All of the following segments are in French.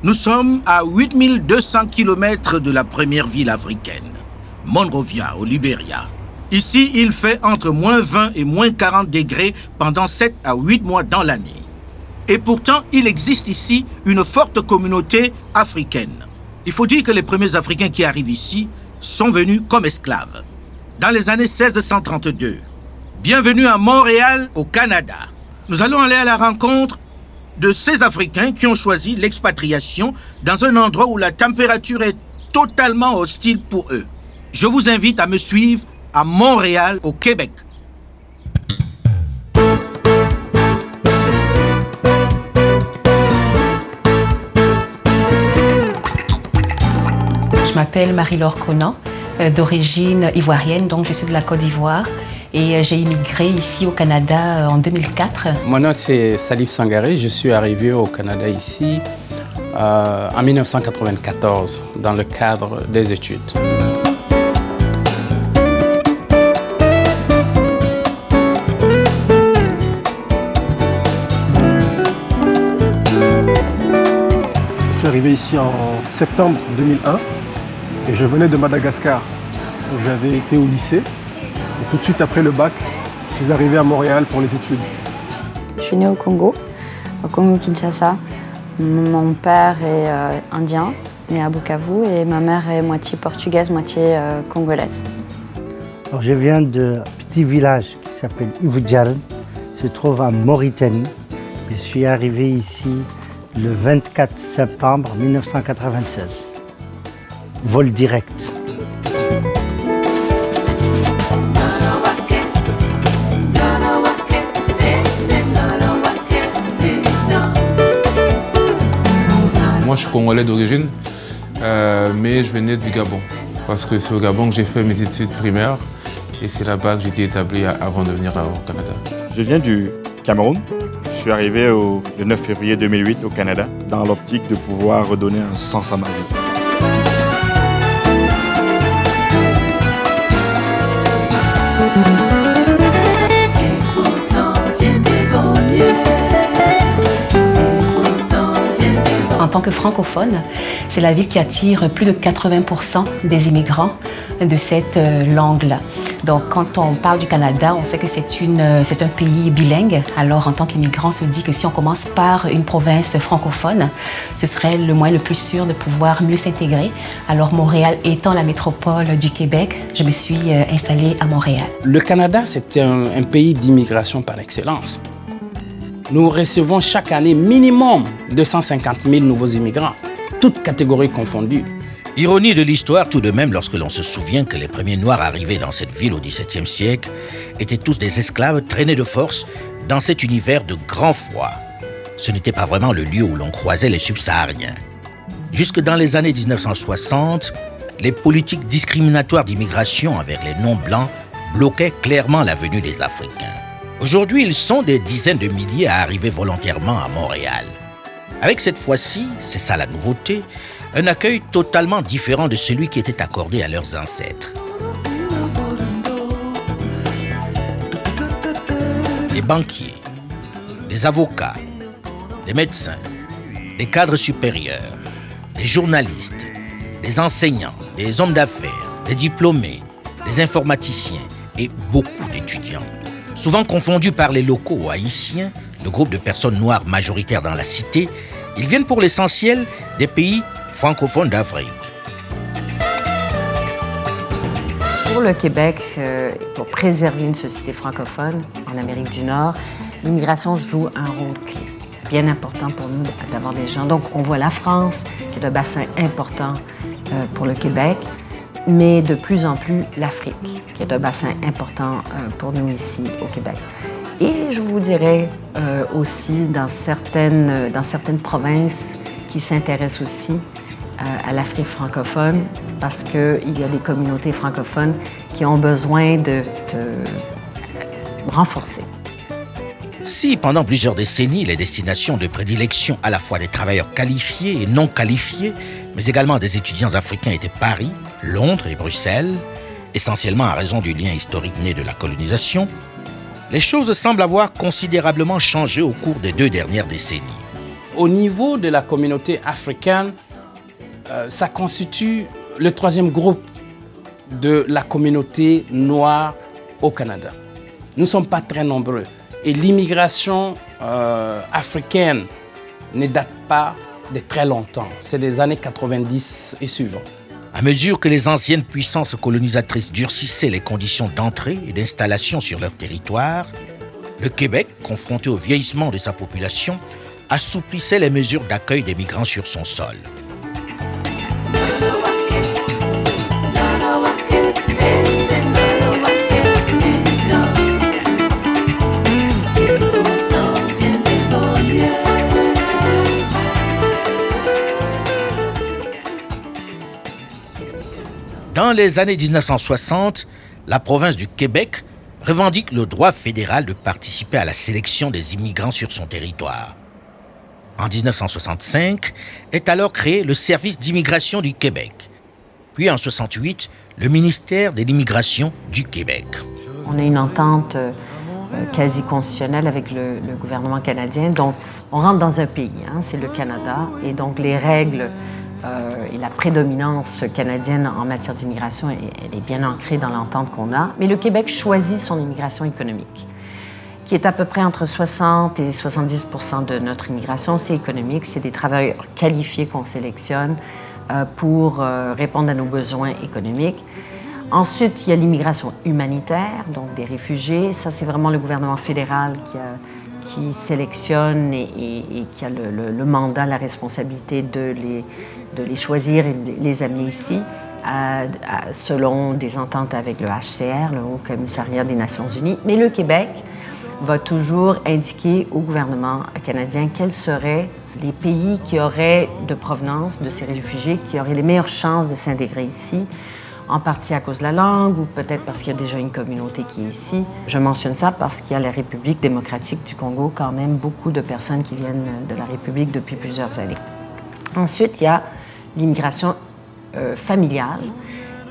Nous sommes à 8200 km de la première ville africaine, Monrovia, au Libéria. Ici, il fait entre moins 20 et moins 40 degrés pendant 7 à 8 mois dans l'année. Et pourtant, il existe ici une forte communauté africaine. Il faut dire que les premiers Africains qui arrivent ici sont venus comme esclaves. Dans les années 1632. Bienvenue à Montréal, au Canada. Nous allons aller à la rencontre de ces Africains qui ont choisi l'expatriation dans un endroit où la température est totalement hostile pour eux. Je vous invite à me suivre à Montréal, au Québec. Je m'appelle Marie-Laure Conan, d'origine ivoirienne, donc je suis de la Côte d'Ivoire. Et j'ai immigré ici au Canada en 2004. Mon nom c'est Salif Sangaré, je suis arrivé au Canada ici en 1994 dans le cadre des études. Je suis arrivé ici en septembre 2001 et je venais de Madagascar. J'avais été au lycée. Et tout de suite après le bac, je suis arrivé à Montréal pour les études. Je suis née au Congo-Kinshasa. Mon père est indien, né à Bukavu, et ma mère est moitié portugaise, moitié congolaise. Alors, je viens d'un petit village qui s'appelle Ivujaren, se trouve en Mauritanie. Je suis arrivé ici le 24 septembre 1996. Vol direct. Moi, je suis congolais d'origine, mais je venais du Gabon. Parce que c'est au Gabon que j'ai fait mes études primaires et c'est là-bas que j'ai été établi avant de venir au Canada. Je viens du Cameroun. Je suis arrivé le 9 février 2008 au Canada dans l'optique de pouvoir redonner un sens à ma vie. En tant que francophone, c'est la ville qui attire plus de 80% des immigrants de cette langue-là. Donc quand on parle du Canada, on sait que c'est un pays bilingue. Alors en tant qu'immigrant, on se dit que si on commence par une province francophone, ce serait le moyen le plus sûr de pouvoir mieux s'intégrer. Alors Montréal étant la métropole du Québec, je me suis installée à Montréal. Le Canada, c'est un pays d'immigration par excellence. Nous recevons chaque année minimum 250 000 nouveaux immigrants, toutes catégories confondues. Ironie de l'histoire tout de même lorsque l'on se souvient que les premiers Noirs arrivés dans cette ville au XVIIe siècle étaient tous des esclaves traînés de force dans cet univers de grand froid. Ce n'était pas vraiment le lieu où l'on croisait les subsahariens. Jusque dans les années 1960, les politiques discriminatoires d'immigration envers les non-blancs bloquaient clairement la venue des Africains. Aujourd'hui, ils sont des dizaines de milliers à arriver volontairement à Montréal. Avec cette fois-ci, c'est ça la nouveauté, un accueil totalement différent de celui qui était accordé à leurs ancêtres. Les banquiers, les avocats, les médecins, les cadres supérieurs, les journalistes, les enseignants, les hommes d'affaires, les diplômés, les informaticiens et beaucoup d'étudiants. Souvent confondus par les locaux haïtiens, le groupe de personnes noires majoritaires dans la cité, ils viennent pour l'essentiel des pays francophones d'Afrique. Pour le Québec, pour préserver une société francophone en Amérique du Nord, l'immigration joue un rôle clé, bien important pour nous d'avoir des gens. Donc on voit la France, qui est un bassin important pour le Québec, mais de plus en plus l'Afrique, qui est un bassin important pour nous ici au Québec. Et je vous dirais aussi dans certaines provinces qui s'intéressent aussi à l'Afrique francophone, parce qu'il y a des communautés francophones qui ont besoin de renforcer. Si, pendant plusieurs décennies, les destinations de prédilection à la fois des travailleurs qualifiés et non qualifiés, mais également des étudiants africains étaient Paris, Londres et Bruxelles, essentiellement à raison du lien historique né de la colonisation, les choses semblent avoir considérablement changé au cours des 2 dernières décennies. au niveau de la communauté africaine, ça constitue le troisième groupe de la communauté noire au Canada. Nous ne sommes pas très nombreux. Et l'immigration africaine ne date pas de très longtemps. C'est des années 90 et suivants. À mesure que les anciennes puissances colonisatrices durcissaient les conditions d'entrée et d'installation sur leur territoire, le Québec, confronté au vieillissement de sa population, assouplissait les mesures d'accueil des migrants sur son sol. Dans les années 1960, la province du Québec revendique le droit fédéral de participer à la sélection des immigrants sur son territoire. En 1965, est alors créé le Service d'immigration du Québec. Puis en 1968, le ministère de l'immigration du Québec. On a une entente quasi constitutionnelle avec le gouvernement canadien. Donc, on rentre dans un pays, c'est le Canada, et donc les règles et la prédominance canadienne en matière d'immigration, elle est bien ancrée dans l'entente qu'on a. Mais le Québec choisit son immigration économique, qui est à peu près entre 60 et 70% de notre immigration. C'est économique, c'est des travailleurs qualifiés qu'on sélectionne pour répondre à nos besoins économiques. Ensuite, il y a l'immigration humanitaire, donc des réfugiés. Ça, c'est vraiment le gouvernement fédéral qui sélectionne et qui a le mandat, la responsabilité de les choisir et de les amener ici, selon des ententes avec le HCR, le Haut Commissariat des Nations Unies. Mais le Québec va toujours indiquer au gouvernement canadien quels seraient les pays qui auraient de provenance de ces réfugiés, qui auraient les meilleures chances de s'intégrer ici, en partie à cause de la langue ou peut-être parce qu'il y a déjà une communauté qui est ici. Je mentionne ça parce qu'il y a la République démocratique du Congo, quand même beaucoup de personnes qui viennent de la République depuis plusieurs années. Ensuite, il y a l'immigration familiale.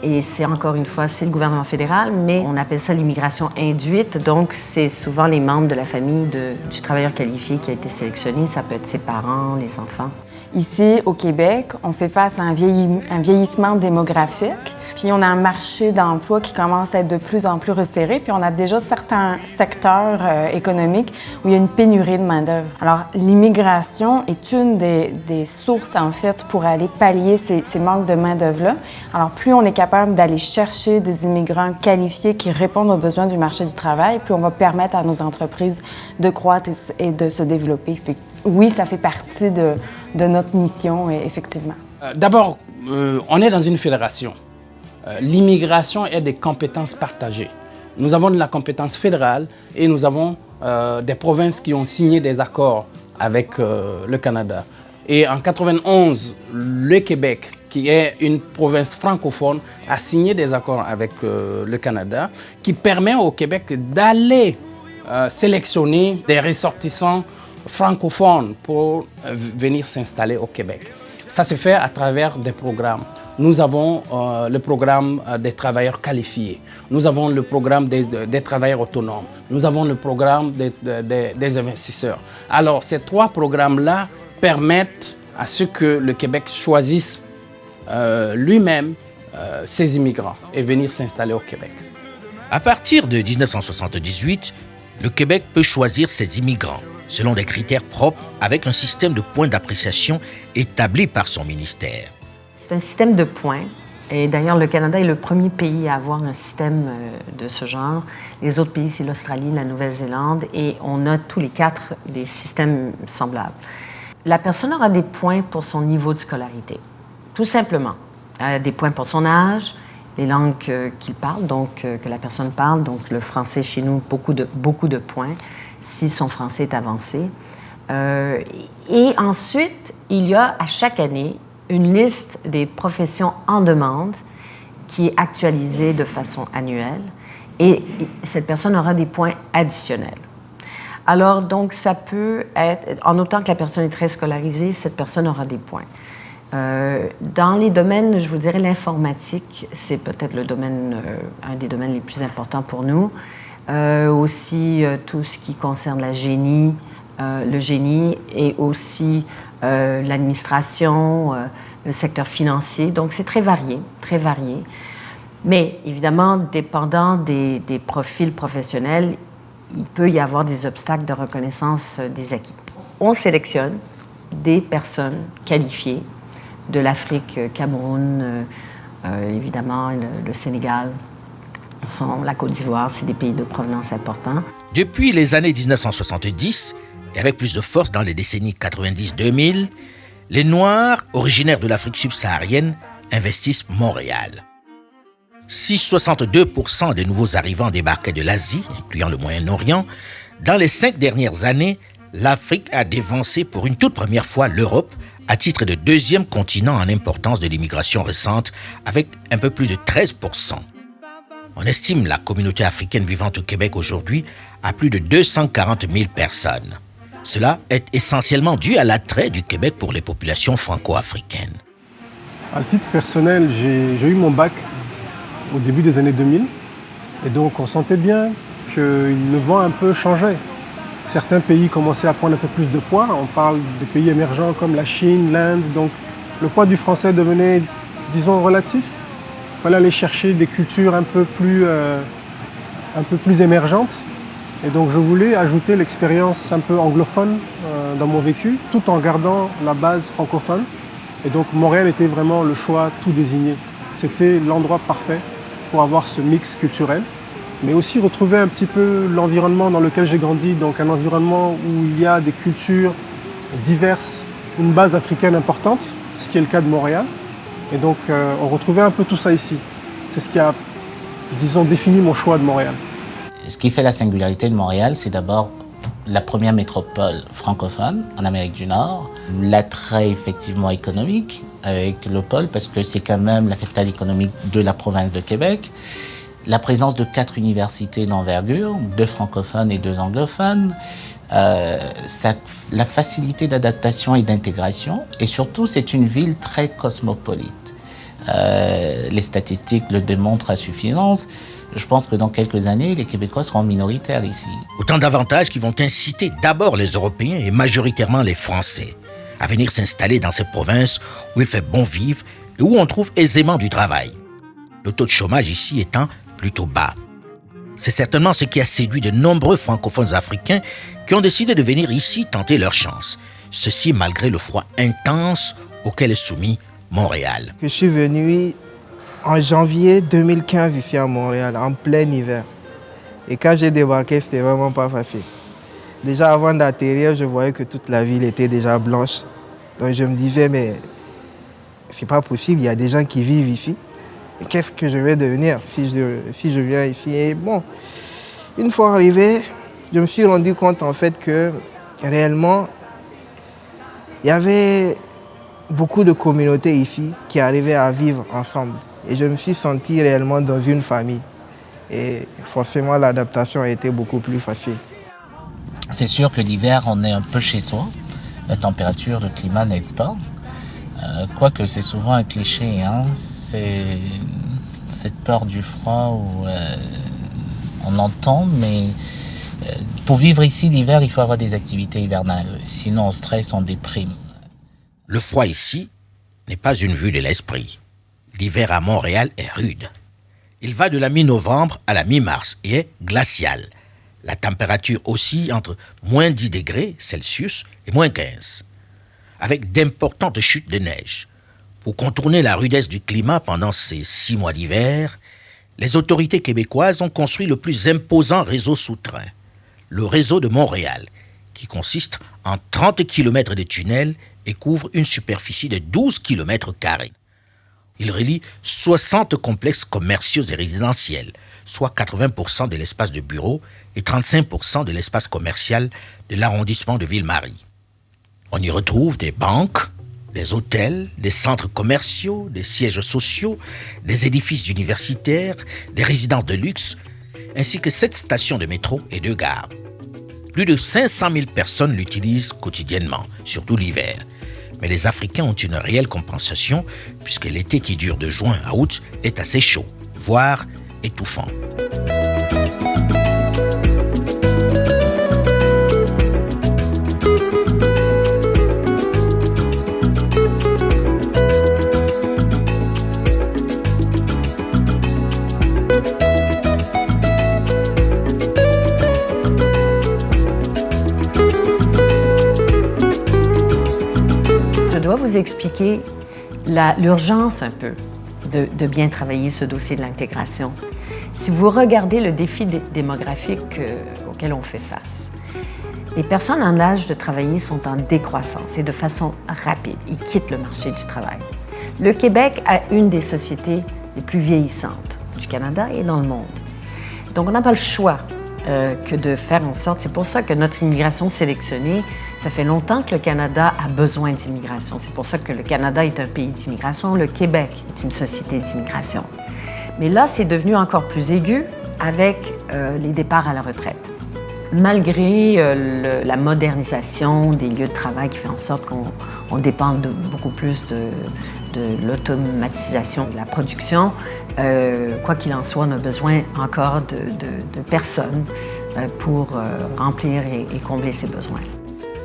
Et c'est encore une fois, c'est le gouvernement fédéral, mais on appelle ça l'immigration induite. Donc, c'est souvent les membres de la famille du travailleur qualifié qui a été sélectionné. Ça peut être ses parents, les enfants. Ici, au Québec, on fait face à un vieillissement démographique. Puis on a un marché d'emploi qui commence à être de plus en plus resserré. Puis on a déjà certains secteurs économiques où il y a une pénurie de main-d'œuvre. Alors, l'immigration est une des sources, en fait, pour aller pallier ces manques de main-d'œuvre-là. Alors, plus on est capable d'aller chercher des immigrants qualifiés qui répondent aux besoins du marché du travail, plus on va permettre à nos entreprises de croître et de se développer. Puis, oui, ça fait partie de notre mission, effectivement. D'abord, on est dans une fédération. L'immigration est des compétences partagées. Nous avons de la compétence fédérale et nous avons des provinces qui ont signé des accords avec le Canada. Et en 1991, le Québec, qui est une province francophone, a signé des accords avec le Canada qui permet au Québec d'aller sélectionner des ressortissants francophones pour venir s'installer au Québec. Ça se fait à travers des programmes. Nous avons le programme des travailleurs qualifiés. Nous avons le programme des travailleurs autonomes. Nous avons le programme des investisseurs. Alors, ces trois programmes-là permettent à ce que le Québec choisisse lui-même ses immigrants et venir s'installer au Québec. À partir de 1978, le Québec peut choisir ses immigrants selon des critères propres avec un système de points d'appréciation établi par son ministère. C'est un système de points. Et d'ailleurs, le Canada est le premier pays à avoir un système de ce genre. Les autres pays, c'est l'Australie, la Nouvelle-Zélande, et on a tous les quatre des systèmes semblables. La personne aura des points pour son niveau de scolarité, tout simplement. Elle a des points pour son âge, les langues qu'il parle, donc que la personne parle, donc le français chez nous, beaucoup de points, si son français est avancé. Et ensuite, il y a à chaque année une liste des professions en demande qui est actualisée de façon annuelle et cette personne aura des points additionnels. Alors, donc, ça peut être, en autant que la personne est très scolarisée, cette personne aura des points. Dans les domaines, je vous dirais, l'informatique, c'est peut-être le domaine, un des domaines les plus importants pour nous. Aussi, tout ce qui concerne la génie, le génie et aussi l'administration, le secteur financier. Donc, c'est très varié, très varié. Mais évidemment, dépendant des profils professionnels, il peut y avoir des obstacles de reconnaissance des acquis. On sélectionne des personnes qualifiées de l'Afrique, Cameroun, évidemment le Sénégal, la Côte d'Ivoire, c'est des pays de provenance importants. Depuis les années 1970, et avec plus de force dans les décennies 90-2000, les Noirs, originaires de l'Afrique subsaharienne, investissent Montréal. Si 62% des nouveaux arrivants débarquaient de l'Asie, incluant le Moyen-Orient, dans les 5 dernières années, l'Afrique a dévancé pour une toute première fois l'Europe à titre de deuxième continent en importance de l'immigration récente, avec un peu plus de 13%. On estime la communauté africaine vivant au Québec aujourd'hui à plus de 240 000 personnes. Cela est essentiellement dû à l'attrait du Québec pour les populations franco-africaines. À titre personnel, j'ai eu mon bac au début des années 2000. Et donc on sentait bien que le vent un peu changeait. Certains pays commençaient à prendre un peu plus de poids. On parle de pays émergents comme la Chine, l'Inde. Donc le poids du français devenait, disons, relatif. Il fallait aller chercher des cultures un peu plus émergentes. Et donc je voulais ajouter l'expérience un peu anglophone dans mon vécu, tout en gardant la base francophone. Et donc Montréal était vraiment le choix tout désigné. C'était l'endroit parfait pour avoir ce mix culturel, mais aussi retrouver un petit peu l'environnement dans lequel j'ai grandi, donc un environnement où il y a des cultures diverses, une base africaine importante, ce qui est le cas de Montréal. Et donc on retrouvait un peu tout ça ici. C'est ce qui a, disons, défini mon choix de Montréal. Ce qui fait la singularité de Montréal, c'est d'abord la première métropole francophone en Amérique du Nord, l'attrait effectivement économique avec le pôle, parce que c'est quand même la capitale économique de la province de Québec, la présence de 4 universités d'envergure, 2 francophones et 2 anglophones, la facilité d'adaptation et d'intégration, et surtout c'est une ville très cosmopolite. Les statistiques le démontrent à suffisance. Je pense que dans quelques années, les Québécois seront minoritaires ici. Autant d'avantages qui vont inciter d'abord les Européens et majoritairement les Français à venir s'installer dans ces provinces où il fait bon vivre et où on trouve aisément du travail. Le taux de chômage ici étant plutôt bas. C'est certainement ce qui a séduit de nombreux francophones africains qui ont décidé de venir ici tenter leur chance. Ceci malgré le froid intense auquel est soumis Montréal. Je suis venu en janvier 2015 ici à Montréal, en plein hiver. Et quand j'ai débarqué, c'était vraiment pas facile. Déjà avant d'atterrir, je voyais que toute la ville était déjà blanche. Donc je me disais, mais c'est pas possible, il y a des gens qui vivent ici. Et qu'est-ce que je vais devenir si je viens ici? Et bon, une fois arrivé, je me suis rendu compte en fait que réellement, il y avait beaucoup de communautés ici qui arrivaient à vivre ensemble. Et je me suis senti réellement dans une famille. Et forcément, l'adaptation a été beaucoup plus facile. C'est sûr que l'hiver, on est un peu chez soi. La température, le climat n'aide pas. Quoique c'est souvent un cliché, hein. C'est cette peur du froid où on entend, mais pour vivre ici l'hiver, il faut avoir des activités hivernales. Sinon, on stresse, on déprime. Le froid ici n'est pas une vue de l'esprit. L'hiver à Montréal est rude. Il va de la mi-novembre à la mi-mars et est glacial. La température oscille entre moins 10 degrés Celsius et moins 15, avec d'importantes chutes de neige. Pour contourner la rudesse du climat pendant ces 6 mois d'hiver, les autorités québécoises ont construit le plus imposant réseau sous-train, le réseau de Montréal, qui consiste en 30 km de tunnels et couvre une superficie de 12 km². Il relie 60 complexes commerciaux et résidentiels, soit 80% de l'espace de bureau et 35% de l'espace commercial de l'arrondissement de Ville-Marie. On y retrouve des banques, des hôtels, des centres commerciaux, des sièges sociaux, des édifices universitaires, des résidences de luxe, ainsi que 7 stations de métro et 2 gares. Plus de 500 000 personnes l'utilisent quotidiennement, surtout l'hiver. Mais les Africains ont une réelle compensation puisque l'été qui dure de juin à août est assez chaud, voire étouffant. expliquer l'urgence un peu de bien travailler ce dossier de l'intégration. Si vous regardez le défi démographique auquel on fait face, les personnes en âge de travailler sont en décroissance et de façon rapide. Ils quittent le marché du travail. Le Québec a une des sociétés les plus vieillissantes du Canada et dans le monde. Donc, on n'a pas le choix que de faire en sorte... C'est pour ça que notre immigration sélectionnée, ça fait longtemps que le Canada a besoin d'immigration. C'est pour ça que le Canada est un pays d'immigration. Le Québec est une société d'immigration. Mais là, c'est devenu encore plus aigu avec les départs à la retraite. Malgré la modernisation des lieux de travail qui fait en sorte qu'on dépend beaucoup plus de l'automatisation de la production, quoi qu'il en soit, on a besoin encore de personnes pour remplir et combler ces besoins.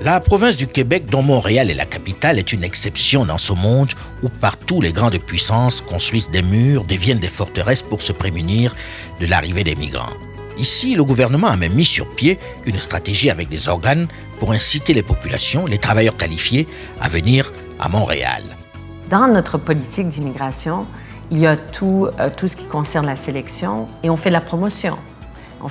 La province du Québec, dont Montréal est la capitale, est une exception dans ce monde où partout les grandes puissances construisent des murs, deviennent des forteresses pour se prémunir de l'arrivée des migrants. Ici, le gouvernement a même mis sur pied une stratégie avec des organes pour inciter les populations, les travailleurs qualifiés, à venir à Montréal. Dans notre politique d'immigration, il y a tout ce qui concerne la sélection et on fait de la promotion.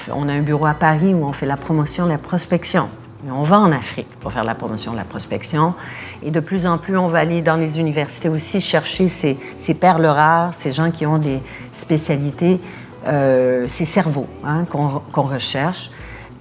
On a un bureau à Paris où on fait la promotion, la prospection. Mais on va en Afrique pour faire la promotion, la prospection. Et de plus en plus, on va aller dans les universités aussi chercher ces perles rares, ces gens qui ont des spécialités, ces cerveaux qu'on recherche.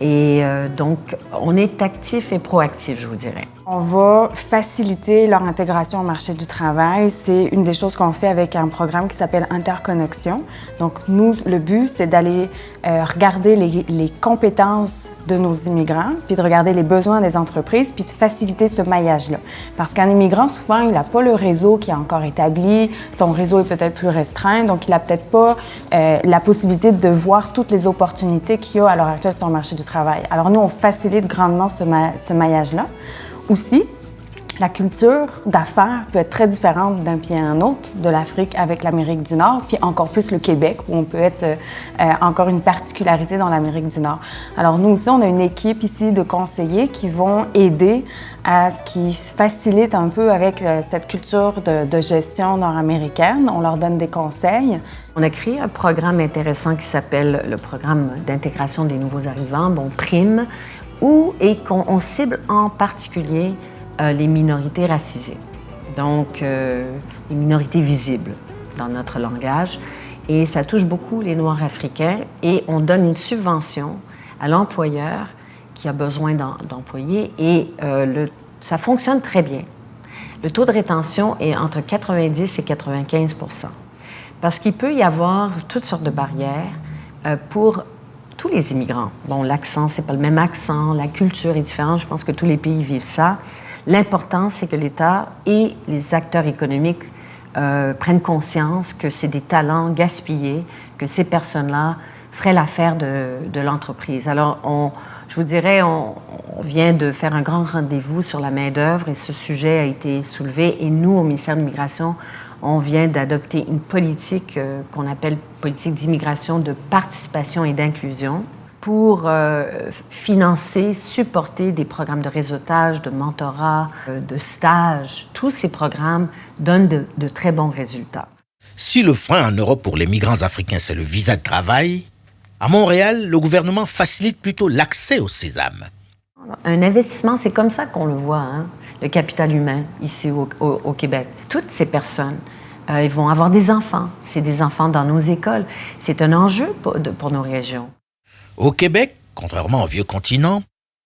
Et donc, on est actif et proactif, je vous dirais. On va faciliter leur intégration au marché du travail. C'est une des choses qu'on fait avec un programme qui s'appelle Interconnexion. Donc, nous, le but, c'est d'aller regarder les compétences de nos immigrants, puis de regarder les besoins des entreprises, puis de faciliter ce maillage-là. Parce qu'un immigrant, souvent, il n'a pas le réseau qui est encore établi, son réseau est peut-être plus restreint, donc il n'a peut-être pas la possibilité de voir toutes les opportunités qu'il y a à l'heure actuelle sur le marché du travail. Alors, nous, on facilite grandement ce maillage-là. Aussi, la culture d'affaires peut être très différente d'un pays à un autre, de l'Afrique avec l'Amérique du Nord, puis encore plus le Québec, où on peut être encore une particularité dans l'Amérique du Nord. Alors nous aussi, on a une équipe ici de conseillers qui vont aider à ce qui facilite un peu avec cette culture de gestion nord-américaine. On leur donne des conseils. On a créé un programme intéressant qui s'appelle le programme d'intégration des nouveaux arrivants, PRIME, où on cible en particulier les minorités racisées, donc les minorités visibles dans notre langage. Et ça touche beaucoup les Noirs africains et on donne une subvention à l'employeur qui a besoin d'employer et ça fonctionne très bien. Le taux de rétention est entre 90 et 95 %. Parce qu'il peut y avoir toutes sortes de barrières pour tous les immigrants. Bon, l'accent, c'est pas le même accent, la culture est différente, je pense que tous les pays vivent ça. L'important, c'est que l'État et les acteurs économiques prennent conscience que c'est des talents gaspillés, que ces personnes-là feraient l'affaire de l'entreprise. Alors, je vous dirais, on vient de faire un grand rendez-vous sur la main-d'œuvre et ce sujet a été soulevé. Et nous, au ministère de l'Immigration, on vient d'adopter une politique qu'on appelle politique d'immigration de participation et d'inclusion pour financer, supporter des programmes de réseautage, de mentorat, de stage. Tous ces programmes donnent de très bons résultats. Si le frein en Europe pour les migrants africains, c'est le visa de travail, à Montréal, le gouvernement facilite plutôt l'accès au sésame. Un investissement, c'est comme ça qu'on le voit, le capital humain ici au Québec. Toutes ces personnes, ils vont avoir des enfants. C'est des enfants dans nos écoles. C'est un enjeu pour nos régions. Au Québec, contrairement au vieux continent,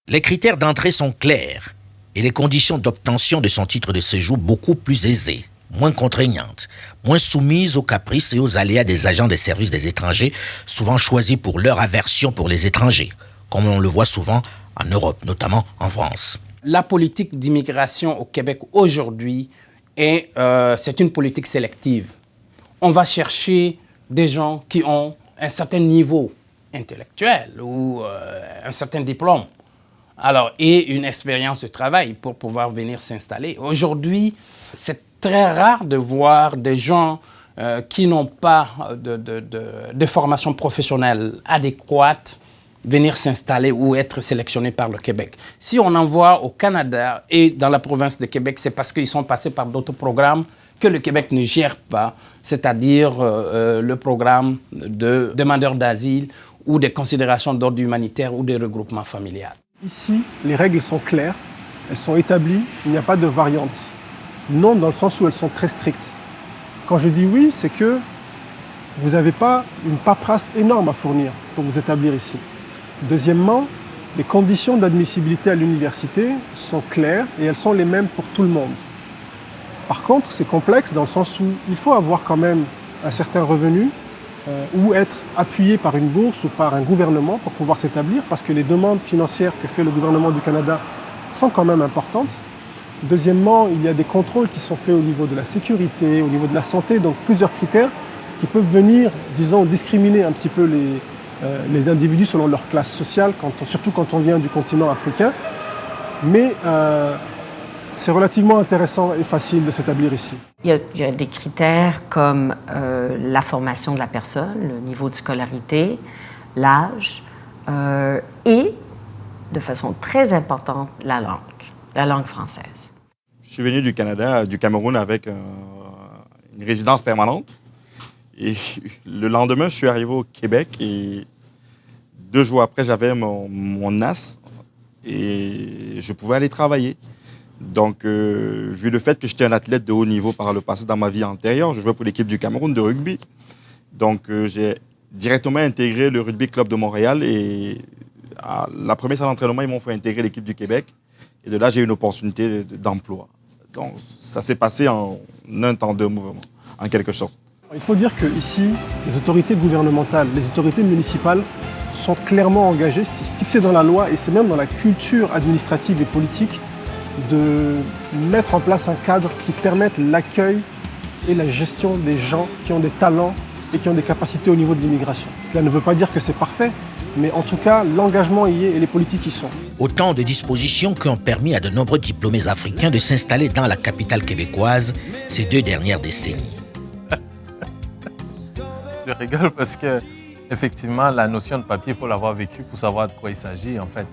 les critères d'entrée sont clairs et les conditions d'obtention de son titre de séjour beaucoup plus aisées, moins contraignantes, moins soumises aux caprices et aux aléas des agents des services des étrangers, souvent choisis pour leur aversion pour les étrangers, comme on le voit souvent en Europe, notamment en France. La politique d'immigration au Québec aujourd'hui, c'est une politique sélective. On va chercher des gens qui ont un certain niveau intellectuel ou un certain diplôme et une expérience de travail pour pouvoir venir s'installer. Aujourd'hui, c'est très rare de voir des gens qui n'ont pas de formation professionnelle adéquate venir s'installer ou être sélectionnés par le Québec. Si on envoie au Canada et dans la province de Québec, c'est parce qu'ils sont passés par d'autres programmes que le Québec ne gère pas, c'est-à-dire le programme de demandeurs d'asile ou des considérations d'ordre humanitaire ou des regroupements familiaux. Ici, les règles sont claires, elles sont établies, il n'y a pas de variante. Non, dans le sens où elles sont très strictes. Quand je dis oui, c'est que vous n'avez pas une paperasse énorme à fournir pour vous établir ici. Deuxièmement, les conditions d'admissibilité à l'université sont claires et elles sont les mêmes pour tout le monde. Par contre, c'est complexe dans le sens où il faut avoir quand même un certain revenu ou être appuyé par une bourse ou par un gouvernement pour pouvoir s'établir parce que les demandes financières que fait le gouvernement du Canada sont quand même importantes. Deuxièmement, il y a des contrôles qui sont faits au niveau de la sécurité, au niveau de la santé, donc plusieurs critères qui peuvent venir, disons, discriminer un petit peu les individus selon leur classe sociale, surtout quand on vient du continent africain. Mais c'est relativement intéressant et facile de s'établir ici. Il y a des critères comme la formation de la personne, le niveau de scolarité, l'âge et, de façon très importante, la langue française. Je suis venu du Canada, du Cameroun avec une résidence permanente. Et le lendemain, je suis arrivé au Québec et 2 jours après, j'avais mon NAS et je pouvais aller travailler. Donc, vu le fait que j'étais un athlète de haut niveau par le passé dans ma vie antérieure, je jouais pour l'équipe du Cameroun de rugby. Donc, j'ai directement intégré le Rugby Club de Montréal et à la première salle d'entraînement, ils m'ont fait intégrer l'équipe du Québec. Et de là, j'ai eu une opportunité d'emploi. Donc, ça s'est passé en un temps, 2 mouvements, en quelque sorte. Il faut dire qu'ici, les autorités gouvernementales, les autorités municipales sont clairement engagées, c'est fixé dans la loi et c'est même dans la culture administrative et politique de mettre en place un cadre qui permette l'accueil et la gestion des gens qui ont des talents et qui ont des capacités au niveau de l'immigration. Cela ne veut pas dire que c'est parfait, mais en tout cas, l'engagement y est et les politiques y sont. Autant de dispositions qui ont permis à de nombreux diplômés africains de s'installer dans la capitale québécoise ces 2 dernières décennies. Je rigole parce que, effectivement, la notion de papier, il faut l'avoir vécu pour savoir de quoi il s'agit. En fait,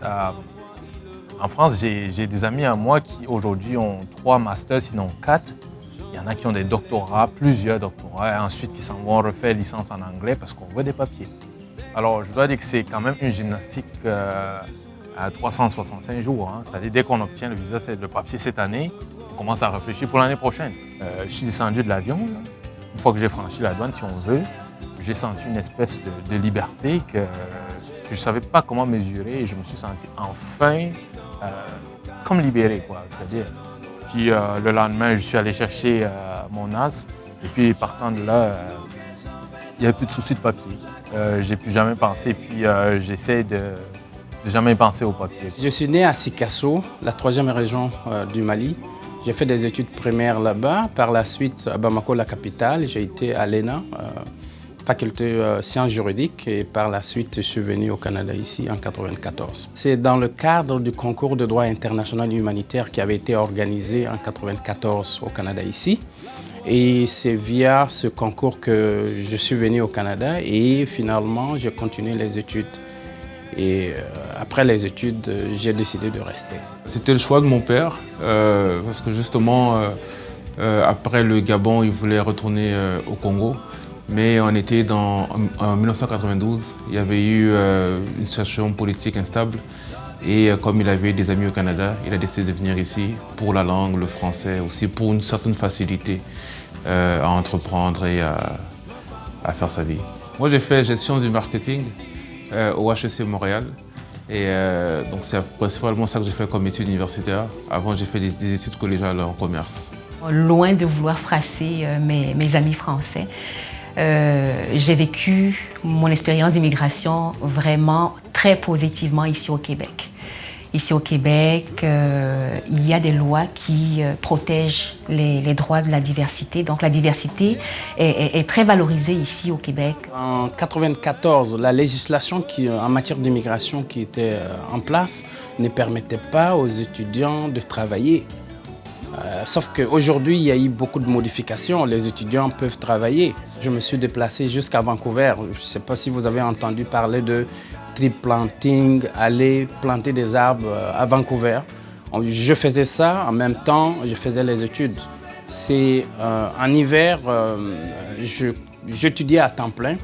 en France, j'ai des amis à moi qui aujourd'hui ont 3 masters, sinon 4. Il y en a qui ont des doctorats, plusieurs doctorats, et ensuite qui s'en vont refaire licence en anglais parce qu'on veut des papiers. Alors, je dois dire que c'est quand même une gymnastique à 365 jours. Hein. C'est-à-dire, dès qu'on obtient le visa, c'est le papier cette année, on commence à réfléchir pour l'annne prochaine. Je suis descendu de l'avion. Une fois que j'ai franchi la douane, si on veut, j'ai senti une espèce de liberté que je ne savais pas comment mesurer et je me suis senti enfin comme libéré, quoi. C'est-à-dire, puis le lendemain, je suis allé chercher mon NAS et puis partant de là, il n'y avait plus de soucis de papier. J'ai plus jamais pensé, puis j'essaie de jamais penser au papier. Je suis né à Sikasso, la 3e région du Mali. J'ai fait des études primaires là-bas. Par la suite, à Bamako, la capitale, j'ai été à l'ENA, faculté sciences juridiques. Et par la suite, je suis venu au Canada, ici, en 1994. C'est dans le cadre du concours de droit international humanitaire qui avait été organisé en 1994 au Canada, ici. Et c'est via ce concours que je suis venu au Canada et finalement, j'ai continué les études. Et après les études, j'ai décidé de rester. C'était le choix de mon père, parce que justement, après le Gabon, il voulait retourner au Congo. Mais on était en 1992, il y avait eu une situation politique instable. Et comme il avait des amis au Canada, il a décidé de venir ici pour la langue, le français, aussi pour une certaine facilité à entreprendre et à faire sa vie. Moi, j'ai fait gestion du marketing au HEC Montréal. Et donc c'est principalement ça que j'ai fait comme études universitaires. Avant, j'ai fait des études collégiales en commerce. Loin de vouloir froisser mes amis français, j'ai vécu mon expérience d'immigration vraiment très positivement ici au Québec. Ici au Québec, il y a des lois qui protègent les droits de la diversité. Donc la diversité est très valorisée ici au Québec. En 1994, la législation en matière d'immigration qui était en place ne permettait pas aux étudiants de travailler. Sauf qu'aujourd'hui, il y a eu beaucoup de modifications. Les étudiants peuvent travailler. Je me suis déplacé jusqu'à Vancouver. Je ne sais pas si vous avez entendu parler de tree planting, aller planter des arbres à Vancouver. Je faisais ça, en même temps, je faisais les études. C'est en hiver, j'étudiais à temps plein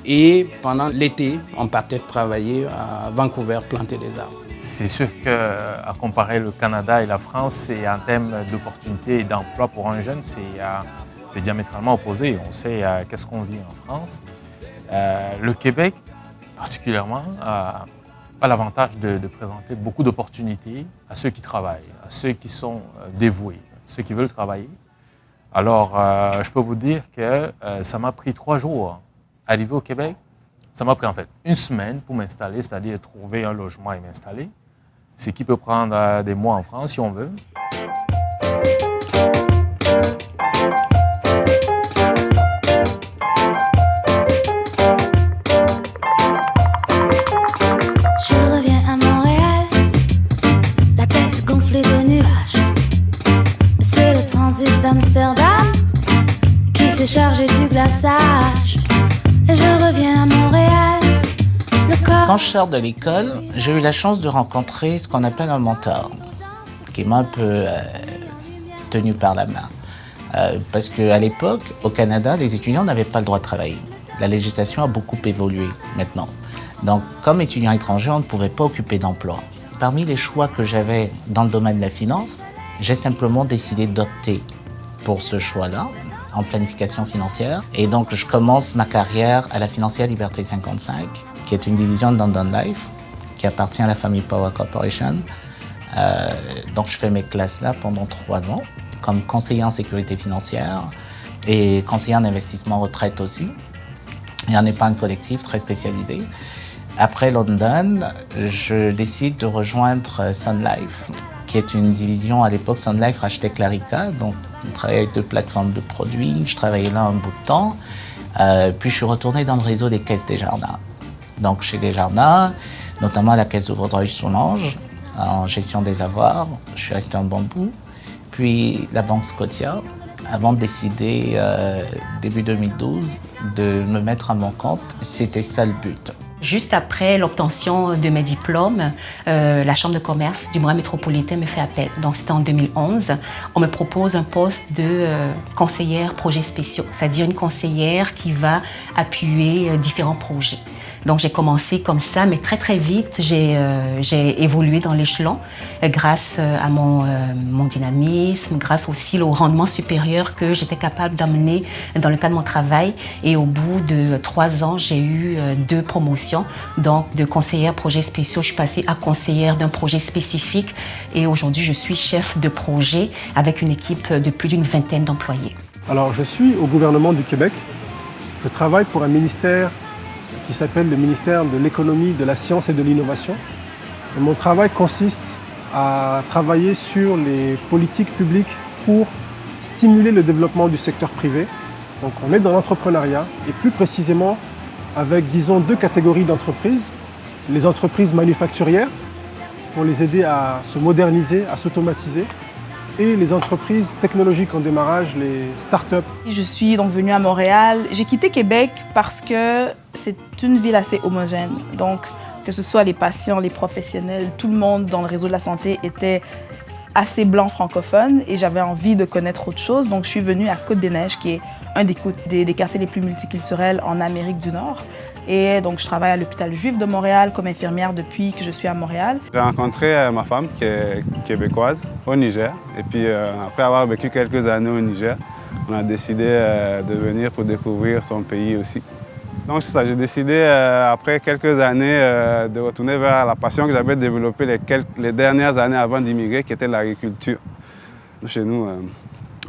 et pendant l'été, on partait travailler à Vancouver, planter des arbres. C'est sûr qu'à comparer le Canada et la France, c'est en termes d'opportunités et d'emploi pour un jeune, c'est diamétralement opposé. On sait qu'est-ce qu'on vit en France. Le Québec, particulièrement, a l'avantage de présenter beaucoup d'opportunités à ceux qui travaillent, à ceux qui sont dévoués, ceux qui veulent travailler. Alors, je peux vous dire que ça m'a pris 3 jours arriver au Québec. Ça m'a pris en fait 1 semaine pour m'installer, c'est-à-dire trouver un logement et m'installer. Ce qui peut prendre des mois en France si on veut. Je reviens à Montréal, la tête gonflée de nuages. C'est le transit d'Amsterdam qui s'est chargé du glaçage. Et je reviens à Montréal, le corps... Quand je sors de l'école, j'ai eu la chance de rencontrer ce qu'on appelle un mentor, qui m'a un peu tenu par la main. Parce qu'à l'époque, au Canada, les étudiants n'avaient pas le droit de travailler. La législation a beaucoup évolué maintenant. Donc, comme étudiant étranger, on ne pouvait pas occuper d'emploi. Parmi les choix que j'avais dans le domaine de la finance, j'ai simplement décidé d'opter pour ce choix-là, en planification financière. Et donc, je commence ma carrière à la Financière Liberté 55, qui est une division de London Life, qui appartient à la famille Power Corporation. Donc, je fais mes classes là pendant 3 ans, comme conseiller en sécurité financière et conseiller en investissement retraite aussi, et en épargne collective très spécialisée. Après London, je décide de rejoindre Sun Life, qui est une division, à l'époque, Sun Life rachetait Clarica, donc on travaillait avec 2 plateformes de produits, je travaillais là un bout de temps, puis je suis retourné dans le réseau des caisses Desjardins. Donc chez Desjardins, notamment à la caisse de Vaudreuil-Soulanges, en gestion des avoirs, je suis resté un bon bout, puis la Banque Scotia, avant de décider, début 2012, de me mettre à mon compte, c'était ça le but. Juste après l'obtention de mes diplômes, la Chambre de commerce du Montréal métropolitain me fait appel. Donc, c'était en 2011. On me propose un poste de conseillère projets spéciaux, c'est-à-dire une conseillère qui va appuyer différents projets. Donc, j'ai commencé comme ça, mais très, très vite, j'ai évolué dans l'échelon grâce à mon dynamisme, grâce aussi au rendement supérieur que j'étais capable d'amener dans le cadre de mon travail. Et au bout de 3 ans, j'ai eu 2 promotions. Donc, de conseillère projets spéciaux, je suis passée à conseillère d'un projet spécifique. Et aujourd'hui, je suis chef de projet avec une équipe de plus d'une 20aine d'employés. Alors, je suis au gouvernement du Québec. Je travaille pour un ministère qui s'appelle le ministère de l'économie, de la science et de l'innovation. Et mon travail consiste à travailler sur les politiques publiques pour stimuler le développement du secteur privé. Donc on est dans l'entrepreneuriat et plus précisément avec, disons, 2 catégories d'entreprises. Les entreprises manufacturières pour les aider à se moderniser, à s'automatiser, et les entreprises technologiques en démarrage, les start-up. Je suis donc venue à Montréal. J'ai quitté Québec parce que c'est une ville assez homogène. Donc, que ce soit les patients, les professionnels, tout le monde dans le réseau de la santé était assez blanc francophone et j'avais envie de connaître autre chose. Donc, je suis venue à Côte-des-Neiges, qui est un des quartiers les plus multiculturels en Amérique du Nord. Et donc, je travaille à l'hôpital juif de Montréal comme infirmière depuis que je suis à Montréal. J'ai rencontré ma femme qui est québécoise au Niger. Et puis, après avoir vécu quelques années au Niger, on a décidé de venir pour découvrir son pays aussi. Donc, c'est ça, j'ai décidé, après quelques années, de retourner vers la passion que j'avais développée les dernières années avant d'immigrer, qui était l'agriculture. Chez nous,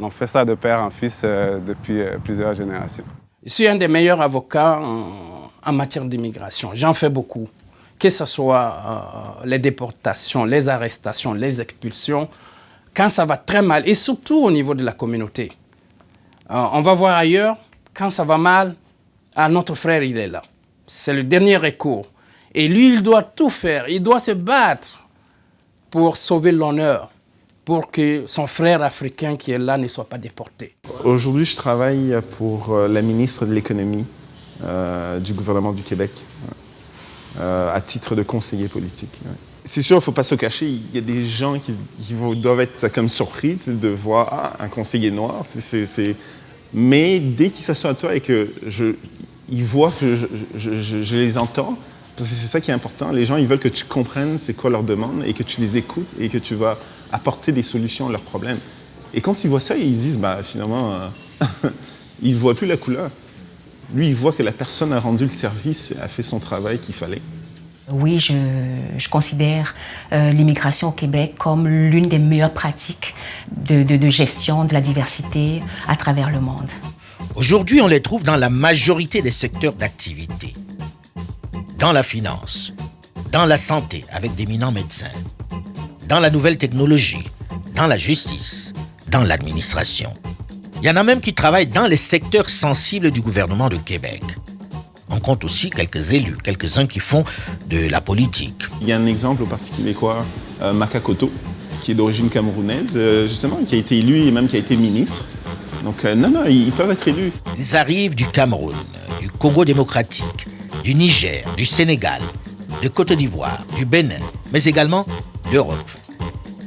on fait ça de père en fils depuis plusieurs générations. Je suis un des meilleurs avocats en matière d'immigration. J'en fais beaucoup. Que ce soit les déportations, les arrestations, les expulsions, quand ça va très mal, et surtout au niveau de la communauté. On va voir ailleurs, quand ça va mal, notre frère, il est là. C'est le dernier recours. Et lui, il doit tout faire. Il doit se battre pour sauver l'honneur, pour que son frère africain qui est là ne soit pas déporté. Aujourd'hui, je travaille pour la ministre de l'économie du gouvernement du Québec. à titre de conseiller politique. Ouais. C'est sûr, il ne faut pas se cacher, il y a des gens qui doivent être comme surpris de voir un conseiller noir. Mais dès qu'ils s'assoient à toi et qu'ils voient que je les entends, parce que c'est ça qui est important, les gens ils veulent que tu comprennes c'est quoi leur demande et que tu les écoutes et que tu vas apporter des solutions à leurs problèmes. Et quand ils voient ça, ils disent, finalement, ils ne voient plus la couleur. Lui, il voit que la personne a rendu le service, a fait son travail qu'il fallait. Oui, je considère l'immigration au Québec comme l'une des meilleures pratiques de gestion de la diversité à travers le monde. Aujourd'hui, on les trouve dans la majorité des secteurs d'activité. Dans la finance, dans la santé avec d'éminents médecins, dans la nouvelle technologie, dans la justice, dans l'administration. Il y en a même qui travaillent dans les secteurs sensibles du gouvernement de Québec. On compte aussi quelques élus, quelques-uns qui font de la politique. Il y a un exemple au Parti québécois, Makakoto, qui est d'origine camerounaise, justement, qui a été élu et même qui a été ministre. Donc non, ils peuvent être élus. Ils arrivent du Cameroun, du Congo démocratique, du Niger, du Sénégal, de Côte d'Ivoire, du Bénin, mais également d'Europe.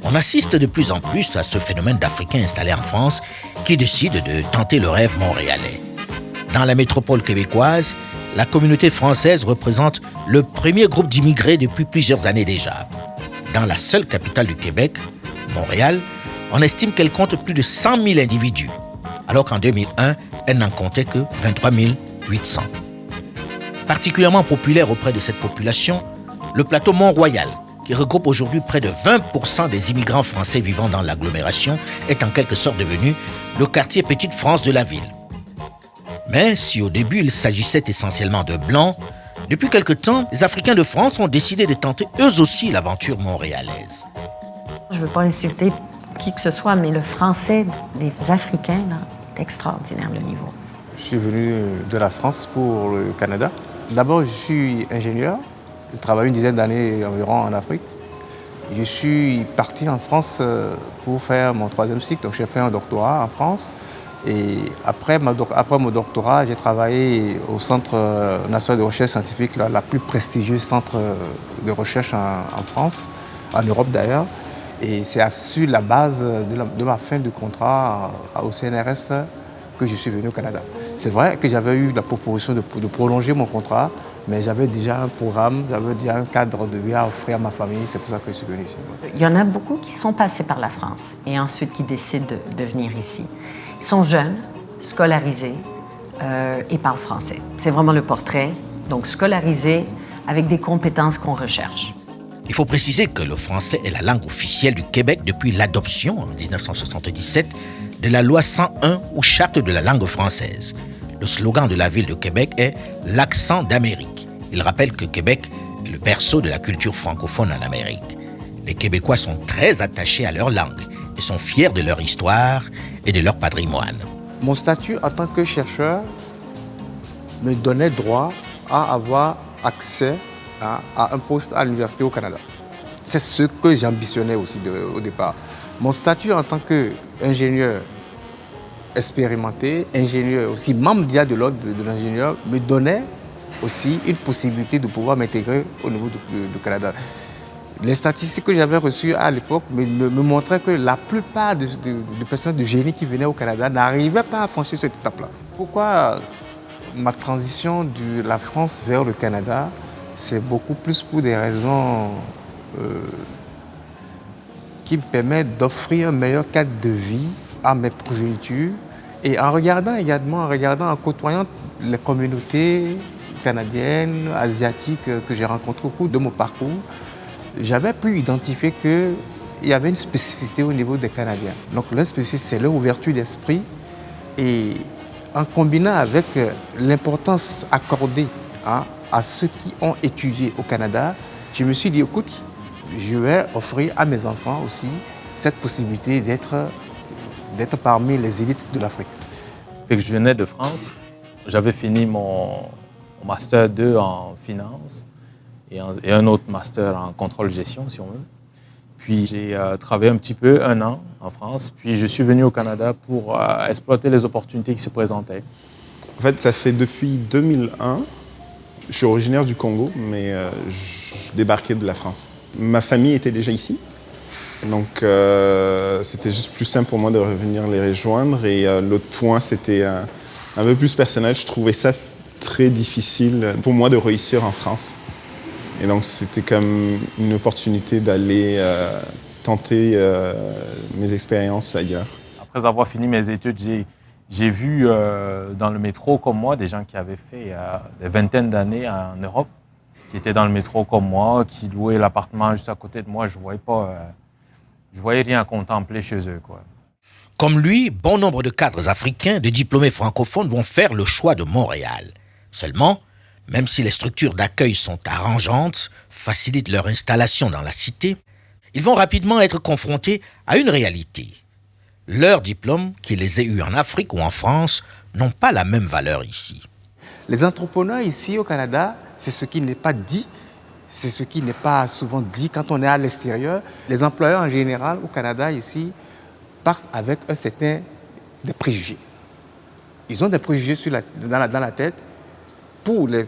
On assiste de plus en plus à ce phénomène d'Africains installés en France qui décident de tenter le rêve montréalais. Dans la métropole québécoise, la communauté française représente le premier groupe d'immigrés depuis plusieurs années déjà. Dans la seule capitale du Québec, Montréal, on estime qu'elle compte plus de 100 000 individus, alors qu'en 2001, elle n'en comptait que 23 800. Particulièrement populaire auprès de cette population, le plateau Mont-Royal, qui regroupe aujourd'hui près de 20% des immigrants français vivant dans l'agglomération, est en quelque sorte devenu le quartier Petite France de la ville. Mais si au début il s'agissait essentiellement de Blancs, depuis quelque temps, les Africains de France ont décidé de tenter eux aussi l'aventure montréalaise. Je ne veux pas insulter qui que ce soit, mais le français des Africains, là, est extraordinaire le niveau. Je suis venu de la France pour le Canada. D'abord, je suis ingénieur. J'ai travaillé une dizaine d'années environ en Afrique. Je suis parti en France pour faire mon troisième cycle. Donc, j'ai fait un doctorat en France. Et après mon doctorat, j'ai travaillé au Centre national de recherche scientifique, la plus prestigieuse centre de recherche en France, en Europe d'ailleurs. Et c'est sur la base de ma fin de contrat au CNRS que je suis venu au Canada. C'est vrai que j'avais eu la proposition de prolonger mon contrat, mais j'avais déjà un programme, j'avais déjà un cadre de vie à offrir à ma famille, c'est pour ça que je suis venu ici. Il y en a beaucoup qui sont passés par la France et ensuite qui décident de venir ici. Ils sont jeunes, scolarisés et parlent français. C'est vraiment le portrait, donc scolarisés avec des compétences qu'on recherche. Il faut préciser que le français est la langue officielle du Québec depuis l'adoption en 1977 de la loi 101 ou charte de la langue française. Le slogan de la ville de Québec est « L'accent d'Amérique ». Il rappelle que Québec est le berceau de la culture francophone en Amérique. Les Québécois sont très attachés à leur langue et sont fiers de leur histoire et de leur patrimoine. Mon statut en tant que chercheur me donnait droit à avoir accès à un poste à l'université au Canada. C'est ce que j'ambitionnais aussi au départ. Mon statut en tant qu'ingénieur expérimenté, ingénieur aussi membre de l'ordre de l'ingénieur, me donnait aussi une possibilité de pouvoir m'intégrer au niveau du Canada. Les statistiques que j'avais reçues à l'époque me montraient que la plupart des personnes de génie qui venaient au Canada n'arrivaient pas à franchir cette étape-là. Pourquoi ma transition de la France vers le Canada? C'est beaucoup plus pour des raisons qui me permettent d'offrir un meilleur cadre de vie à mes progénitures et en regardant, en côtoyant les communautés canadiennes, asiatiques que j'ai rencontrées au cours de mon parcours, j'avais pu identifier qu'il y avait une spécificité au niveau des Canadiens. Donc leur spécificité, c'est leur ouverture d'esprit et en combinant avec l'importance accordée à ceux qui ont étudié au Canada, je me suis dit, écoute, je vais offrir à mes enfants aussi cette possibilité d'être parmi les élites de l'Afrique. C'est que je venais de France, j'avais fini mon Master 2 en finance et un autre Master en contrôle-gestion, si on veut. Puis j'ai travaillé un petit peu, 1 an en France, puis je suis venu au Canada pour exploiter les opportunités qui se présentaient. En fait, ça fait depuis 2001 Je suis originaire du Congo, mais je débarquais de la France. Ma famille était déjà ici, donc c'était juste plus simple pour moi de revenir les rejoindre. Et l'autre point, c'était un peu plus personnel. Je trouvais ça très difficile pour moi de réussir en France. Et donc c'était comme une opportunité d'aller tenter mes expériences ailleurs. Après avoir fini mes études, j'ai vu dans le métro comme moi des gens qui avaient fait des vingtaines d'années en Europe, qui étaient dans le métro comme moi, qui louaient l'appartement juste à côté de moi. Je voyais rien à contempler chez eux, quoi. Comme lui, bon nombre de cadres africains, de diplômés francophones vont faire le choix de Montréal. Seulement, même si les structures d'accueil sont arrangeantes, facilitent leur installation dans la cité, ils vont rapidement être confrontés à une réalité. Leurs diplômes, qu'ils les aient eus en Afrique ou en France, n'ont pas la même valeur ici. Les entrepreneurs ici au Canada, c'est ce qui n'est pas dit, c'est ce qui n'est pas souvent dit quand on est à l'extérieur. Les employeurs en général au Canada ici partent avec un certain des préjugés. Ils ont des préjugés dans la tête pour les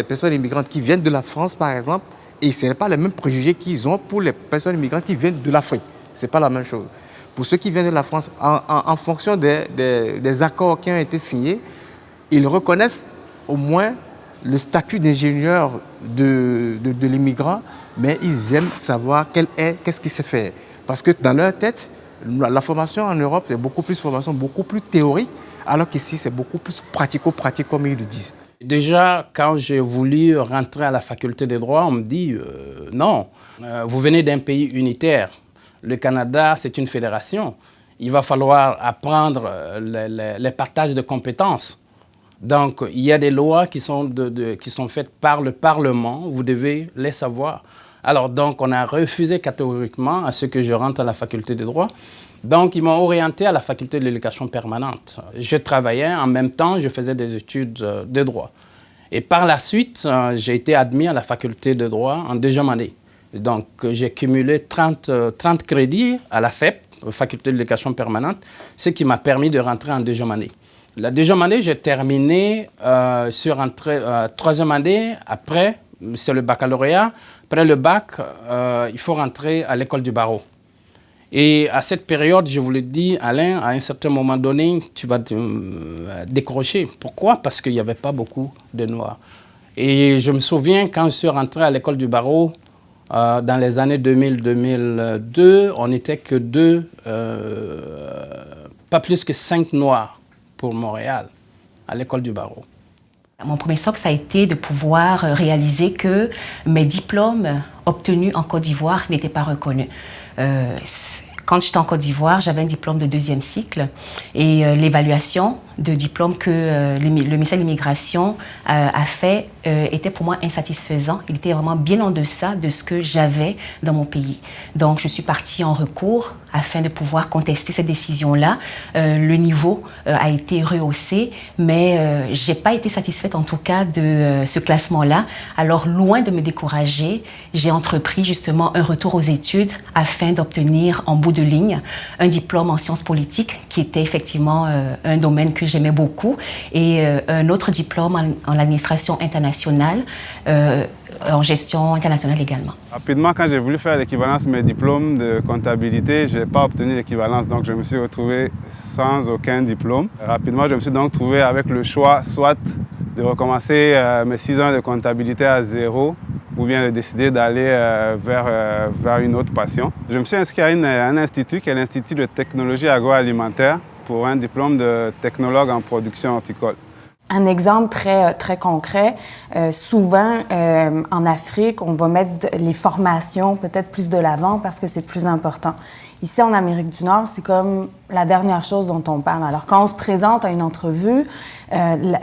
personnes immigrantes qui viennent de la France par exemple, et ce n'est pas les mêmes préjugés qu'ils ont pour les personnes immigrantes qui viennent de l'Afrique. Ce n'est pas la même chose. Pour ceux qui viennent de la France, en fonction des accords qui ont été signés, ils reconnaissent au moins le statut d'ingénieur de l'immigrant, mais ils aiment savoir qu'est-ce qui s'est fait. Parce que dans leur tête, la formation en Europe, c'est beaucoup plus théorique, alors qu'ici, c'est beaucoup plus pratico-pratique, comme ils le disent. Déjà, quand j'ai voulu rentrer à la faculté de droit, on me dit non, vous venez d'un pays unitaire. Le Canada, c'est une fédération. Il va falloir apprendre les partages de compétences. Donc, il y a des lois qui sont faites par le Parlement. Vous devez les savoir. Alors, donc, on a refusé catégoriquement à ce que je rentre à la faculté de droit. Donc, ils m'ont orienté à la faculté de l'éducation permanente. Je travaillais, en même temps, je faisais des études de droit. Et par la suite, j'ai été admis à la faculté de droit en deuxième année. Donc, j'ai cumulé 30 crédits à la FEP, faculté de l'éducation permanente, ce qui m'a permis de rentrer en deuxième année. La deuxième année, j'ai terminé sur troisième année. Après, c'est le baccalauréat. Après le bac, il faut rentrer à l'école du barreau. Et à cette période, je vous le dis, Alain, à un certain moment donné, tu vas décrocher. Pourquoi? Parce qu'il n'y avait pas beaucoup de Noirs. Et je me souviens, quand je suis rentré à l'école du barreau, dans les années 2000-2002, on n'était que pas plus que 5 Noirs pour Montréal, à l'école du barreau. Mon premier choc, ça a été de pouvoir réaliser que mes diplômes obtenus en Côte d'Ivoire n'étaient pas reconnus. Quand j'étais en Côte d'Ivoire, j'avais un diplôme de deuxième cycle et l'évaluation de diplôme que le ministère de l'Immigration a fait était pour moi insatisfaisant. Il était vraiment bien en deçà de ce que j'avais dans mon pays. Donc, je suis partie en recours afin de pouvoir contester cette décision-là. Le niveau a été rehaussé, mais je n'ai pas été satisfaite en tout cas de ce classement-là. Alors, loin de me décourager, j'ai entrepris justement un retour aux études afin d'obtenir en bout de ligne un diplôme en sciences politiques qui était effectivement un domaine que j'aimais beaucoup et un autre diplôme en administration internationale, en gestion internationale également. Rapidement, quand j'ai voulu faire l'équivalence de mes diplômes de comptabilité, je n'ai pas obtenu l'équivalence, donc je me suis retrouvé sans aucun diplôme. Rapidement, je me suis donc trouvé avec le choix soit de recommencer mes 6 ans de comptabilité à zéro, ou bien de décider d'aller vers une autre passion. Je me suis inscrit à un institut qui est l'Institut de technologie agroalimentaire pour un diplôme de technologue en production horticole. Un exemple très concret, souvent en Afrique, on va mettre les formations peut-être plus de l'avant parce que c'est plus important. Ici, en Amérique du Nord, c'est comme la dernière chose dont on parle. Alors, quand on se présente à une entrevue,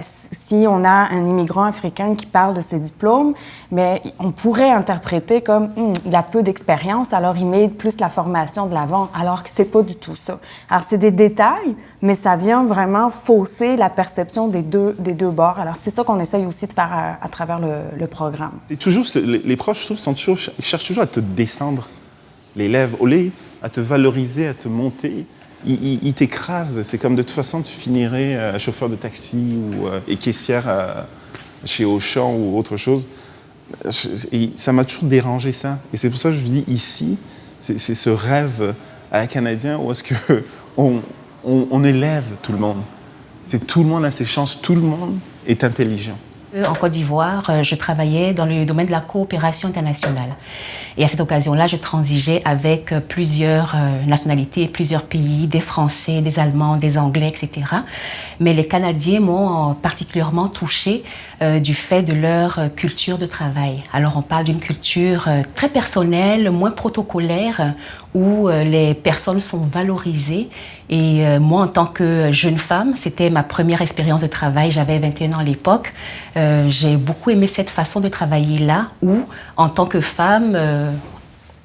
si on a un immigrant africain qui parle de ses diplômes, mais on pourrait interpréter comme il a peu d'expérience, alors il met plus la formation de l'avant, alors que c'est pas du tout ça. Alors, c'est des détails, mais ça vient vraiment fausser la perception des deux bords. Alors, c'est ça qu'on essaye aussi de faire à travers le programme. Et toujours, les profs, je trouve, ils cherchent toujours à te descendre l'élève, au lieu à te valoriser, à te monter. Ils t'écrasent. C'est comme de toute façon, tu finirais chauffeur de taxi et caissière chez Auchan ou autre chose. Et ça m'a toujours dérangé ça. Et c'est pour ça que je vous dis ici, c'est ce rêve à la canadien où est-ce qu'on élève tout le monde. C'est tout le monde a ses chances, tout le monde est intelligent. En Côte d'Ivoire, je travaillais dans le domaine de la coopération internationale. Et à cette occasion-là, je transigeais avec plusieurs nationalités, plusieurs pays, des Français, des Allemands, des Anglais, etc. Mais les Canadiens m'ont particulièrement touchée du fait de leur culture de travail. Alors on parle d'une culture très personnelle, moins protocolaire, où les personnes sont valorisées. Et moi, en tant que jeune femme, c'était ma première expérience de travail. J'avais 21 ans à l'époque. J'ai beaucoup aimé cette façon de travailler là, où, en tant que femme,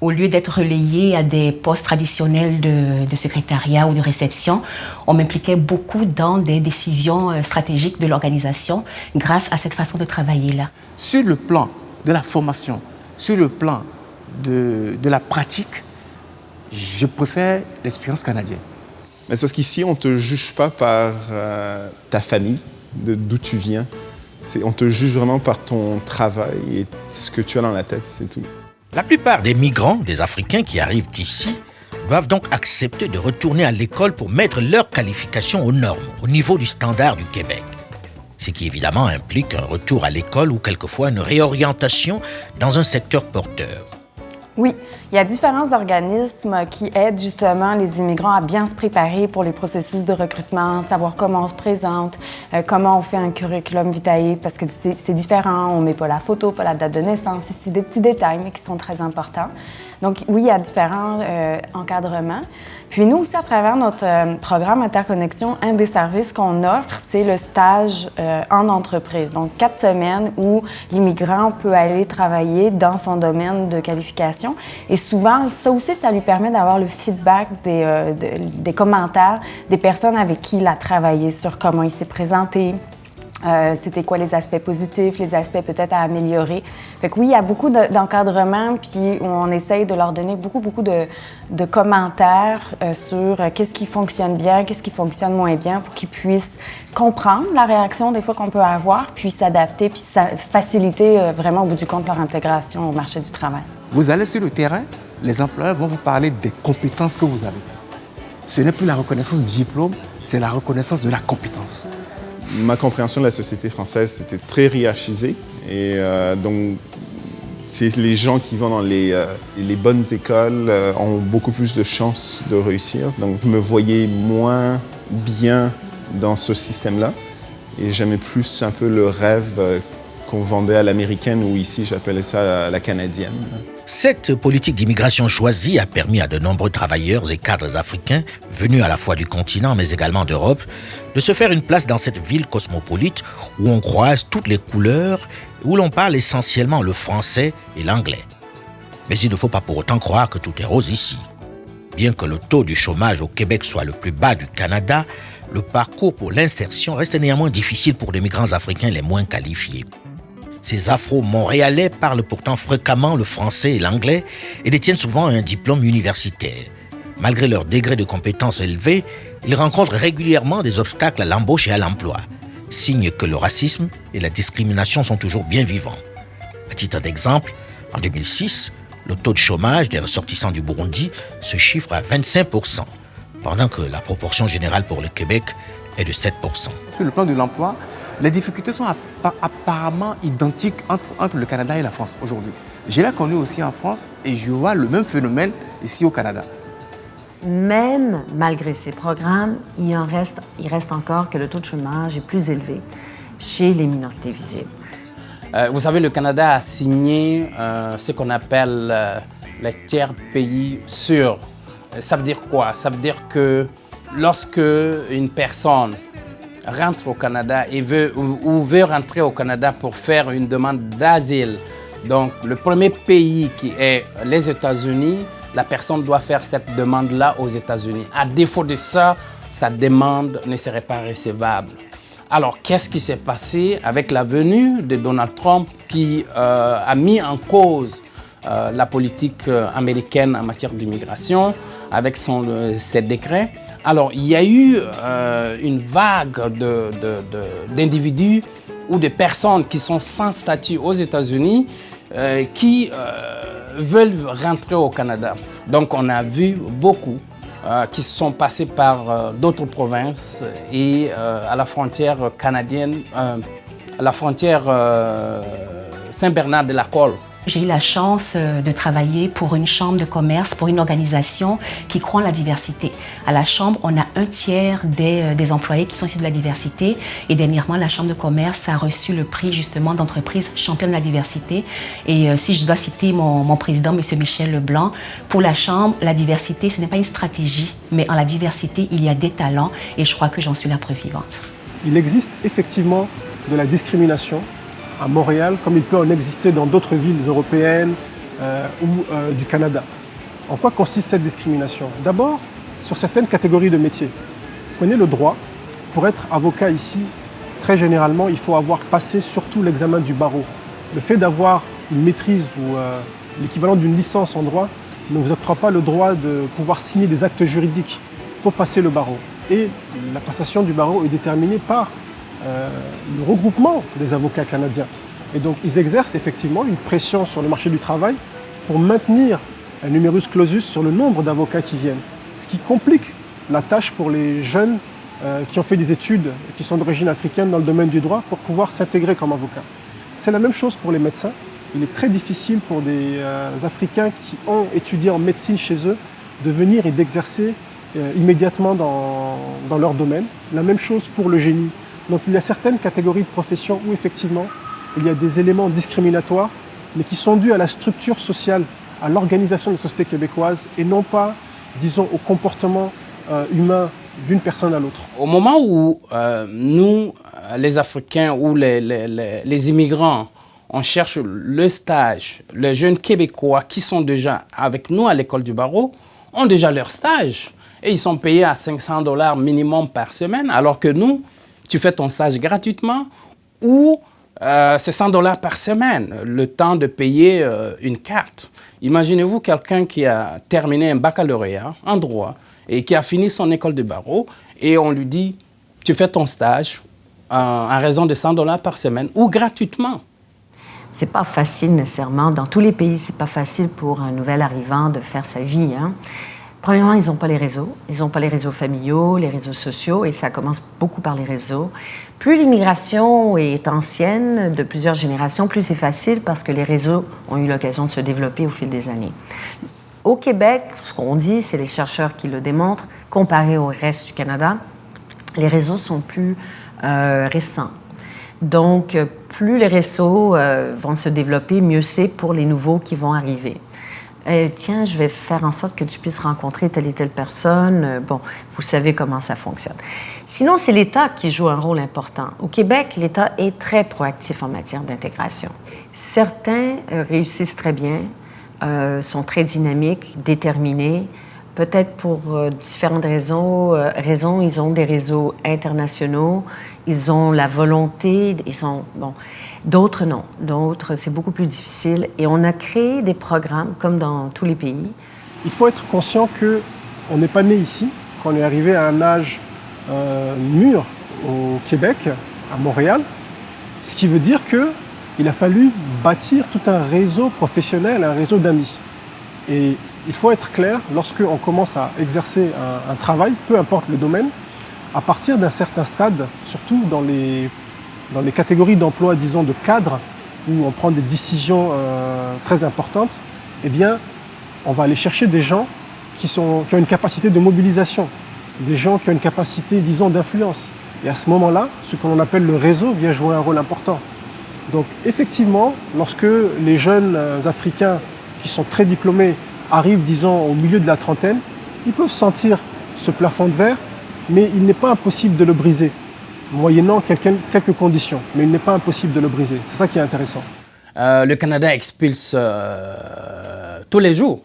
au lieu d'être relayée à des postes traditionnels de secrétariat ou de réception, on m'impliquait beaucoup dans des décisions stratégiques de l'organisation grâce à cette façon de travailler là. Sur le plan de la formation, sur le plan de la pratique, je préfère l'expérience canadienne. Mais c'est parce qu'ici, on ne te juge pas par ta famille, d'où tu viens. On te juge vraiment par ton travail et ce que tu as dans la tête, c'est tout. La plupart des migrants, des Africains qui arrivent ici, doivent donc accepter de retourner à l'école pour mettre leur qualification aux normes, au niveau du standard du Québec. Ce qui évidemment implique un retour à l'école ou quelquefois une réorientation dans un secteur porteur. Oui, il y a différents organismes qui aident justement les immigrants à bien se préparer pour les processus de recrutement, savoir comment on se présente, comment on fait un curriculum vitae, parce que c'est différent, on ne met pas la photo, pas la date de naissance, c'est des petits détails, mais qui sont très importants. Donc oui, il y a différents encadrements. Puis nous aussi, à travers notre programme Interconnexion, un des services qu'on offre, c'est le stage en entreprise. Donc 4 semaines où l'immigrant peut aller travailler dans son domaine de qualification. Et souvent, ça aussi, ça lui permet d'avoir le feedback des commentaires des personnes avec qui il a travaillé sur comment il s'est présenté. C'était quoi les aspects positifs, les aspects peut-être à améliorer. Fait que oui, il y a beaucoup d'encadrement, puis on essaye de leur donner beaucoup de commentaires sur qu'est-ce qui fonctionne bien, qu'est-ce qui fonctionne moins bien, pour qu'ils puissent comprendre la réaction des fois qu'on peut avoir, puis s'adapter, puis faciliter vraiment au bout du compte leur intégration au marché du travail. Vous allez sur le terrain, les employeurs vont vous parler des compétences que vous avez. Ce n'est plus la reconnaissance du diplôme, c'est la reconnaissance de la compétence. Ma compréhension de la société française, c'était très hiérarchisé. Et donc, c'est les gens qui vont dans les bonnes écoles ont beaucoup plus de chances de réussir. Donc, je me voyais moins bien dans ce système-là. Et j'aimais plus un peu le rêve qu'on vendait à l'américaine, ou ici, j'appelais ça la canadienne. Cette politique d'immigration choisie a permis à de nombreux travailleurs et cadres africains, venus à la fois du continent mais également d'Europe, de se faire une place dans cette ville cosmopolite où on croise toutes les couleurs et où l'on parle essentiellement le français et l'anglais. Mais il ne faut pas pour autant croire que tout est rose ici. Bien que le taux du chômage au Québec soit le plus bas du Canada, le parcours pour l'insertion reste néanmoins difficile pour les migrants africains les moins qualifiés. Ces Afro-Montréalais parlent pourtant fréquemment le français et l'anglais et détiennent souvent un diplôme universitaire. Malgré leur degré de compétence élevé, ils rencontrent régulièrement des obstacles à l'embauche et à l'emploi, signe que le racisme et la discrimination sont toujours bien vivants. À titre d'exemple, en 2006, le taux de chômage des ressortissants du Burundi se chiffre à 25%, pendant que la proportion générale pour le Québec est de 7%. Sur le plan de l'emploi, les difficultés sont apparemment identiques entre le Canada et la France aujourd'hui. Je l'ai connu aussi en France et je vois le même phénomène ici au Canada. Même malgré ces programmes, il reste encore que le taux de chômage est plus élevé chez les minorités visibles. Vous savez, le Canada a signé ce qu'on appelle les tiers pays sûrs. Ça veut dire quoi? Ça veut dire que lorsque une personne rentre au Canada et veut rentrer au Canada pour faire une demande d'asile, donc le premier pays qui est les États-Unis, la personne doit faire cette demande-là aux États-Unis. À défaut de ça, sa demande ne serait pas recevable. Alors, qu'est-ce qui s'est passé avec la venue de Donald Trump qui a mis en cause la politique américaine en matière d'immigration avec ses décrets? Alors, il y a eu une vague d'individus ou des personnes qui sont sans statut aux États-Unis qui veulent rentrer au Canada. Donc on a vu beaucoup qui sont passés par d'autres provinces et à la frontière canadienne, à la frontière Saint-Bernard-de-la-Colle. J'ai eu la chance de travailler pour une chambre de commerce, pour une organisation qui croit en la diversité. À la chambre, on a un tiers des employés qui sont issus de la diversité. Et dernièrement, la chambre de commerce a reçu le prix justement d'entreprise championne de la diversité. Et si je dois citer mon président, M. Michel Leblanc, pour la chambre, la diversité, ce n'est pas une stratégie, mais en la diversité, il y a des talents et je crois que j'en suis la preuve vivante. Il existe effectivement de la discrimination à Montréal, comme il peut en exister dans d'autres villes européennes ou du Canada. En quoi consiste cette discrimination? D'abord, sur certaines catégories de métiers. Prenez le droit. Pour être avocat ici, très généralement, il faut avoir passé surtout l'examen du barreau. Le fait d'avoir une maîtrise ou l'équivalent d'une licence en droit ne vous octroie pas le droit de pouvoir signer des actes juridiques. Il faut passer le barreau. Et la passation du barreau est déterminée par le regroupement des avocats canadiens. Et donc ils exercent effectivement une pression sur le marché du travail pour maintenir un numerus clausus sur le nombre d'avocats qui viennent. Ce qui complique la tâche pour les jeunes qui ont fait des études, qui sont d'origine africaine dans le domaine du droit, pour pouvoir s'intégrer comme avocats. C'est la même chose pour les médecins. Il est très difficile pour des Africains qui ont étudié en médecine chez eux de venir et d'exercer immédiatement dans leur domaine. La même chose pour le génie. Donc il y a certaines catégories de professions où effectivement il y a des éléments discriminatoires, mais qui sont dus à la structure sociale, à l'organisation de la société québécoise et non pas, disons, au comportement humain d'une personne à l'autre. Au moment où nous, les Africains ou les immigrants, on cherche le stage, les jeunes Québécois qui sont déjà avec nous à l'école du barreau ont déjà leur stage et ils sont payés à 500 $ minimum par semaine, alors que nous, tu fais ton stage gratuitement ou c'est 100 $ par semaine, le temps de payer une carte. Imaginez-vous quelqu'un qui a terminé un baccalauréat en droit et qui a fini son école de barreau et on lui dit « tu fais ton stage à raison de 100 $ par semaine ou gratuitement ». C'est pas facile nécessairement. Dans tous les pays, c'est pas facile pour un nouvel arrivant de faire sa vie, hein. Premièrement, ils n'ont pas les réseaux. Ils n'ont pas les réseaux familiaux, les réseaux sociaux, et ça commence beaucoup par les réseaux. Plus l'immigration est ancienne, de plusieurs générations, plus c'est facile parce que les réseaux ont eu l'occasion de se développer au fil des années. Au Québec, ce qu'on dit, c'est les chercheurs qui le démontrent, comparé au reste du Canada, les réseaux sont plus récents. Donc, plus les réseaux vont se développer, mieux c'est pour les nouveaux qui vont arriver. Tiens, je vais faire en sorte que tu puisses rencontrer telle et telle personne. Bon, vous savez comment ça fonctionne. Sinon, c'est l'État qui joue un rôle important. Au Québec, l'État est très proactif en matière d'intégration. Certains réussissent très bien, sont très dynamiques, déterminés. Peut-être pour différentes raisons, ils ont des réseaux internationaux, ils ont la volonté, ils sont... Bon, d'autres, non. D'autres, c'est beaucoup plus difficile. Et on a créé des programmes, comme dans tous les pays. Il faut être conscient qu'on n'est pas né ici, qu'on est arrivé à un âge mûr au Québec, à Montréal, ce qui veut dire qu'il a fallu bâtir tout un réseau professionnel, un réseau d'amis. Et il faut être clair, lorsqu'on commence à exercer un travail, peu importe le domaine, à partir d'un certain stade, surtout dans les catégories d'emploi, disons, de cadre, où on prend des décisions très importantes, eh bien, on va aller chercher des gens qui ont une capacité de mobilisation, des gens qui ont une capacité, disons, d'influence. Et à ce moment-là, ce que l'on appelle le réseau vient jouer un rôle important. Donc, effectivement, lorsque les jeunes Africains qui sont très diplômés arrivent, disons, au milieu de la trentaine, ils peuvent sentir ce plafond de verre, mais il n'est pas impossible de le briser, moyennant quelques conditions. Mais il n'est pas impossible de le briser. C'est ça qui est intéressant. Le Canada expulse tous les jours,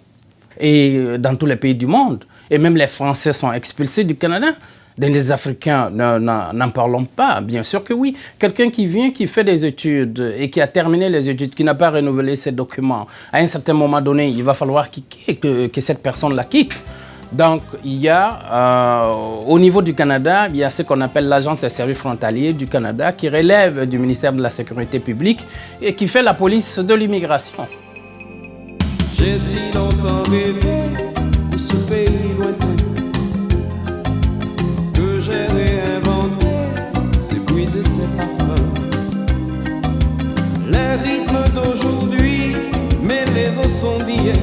et dans tous les pays du monde. Et même les Français sont expulsés du Canada. Les Africains, n'en parlons pas, bien sûr que oui. Quelqu'un qui vient, qui fait des études et qui a terminé les études, qui n'a pas renouvelé ses documents, à un certain moment donné, il va falloir que cette personne la quitte. Donc, il y a, au niveau du Canada, il y a ce qu'on appelle l'Agence des services frontaliers du Canada qui relève du ministère de la Sécurité publique et qui fait la police de l'immigration. J'ai si longtemps rêvé de ce pays lointain que j'ai réinventé ses bruits et ses parfums. Les rythmes d'aujourd'hui mêlés aux sons d'hier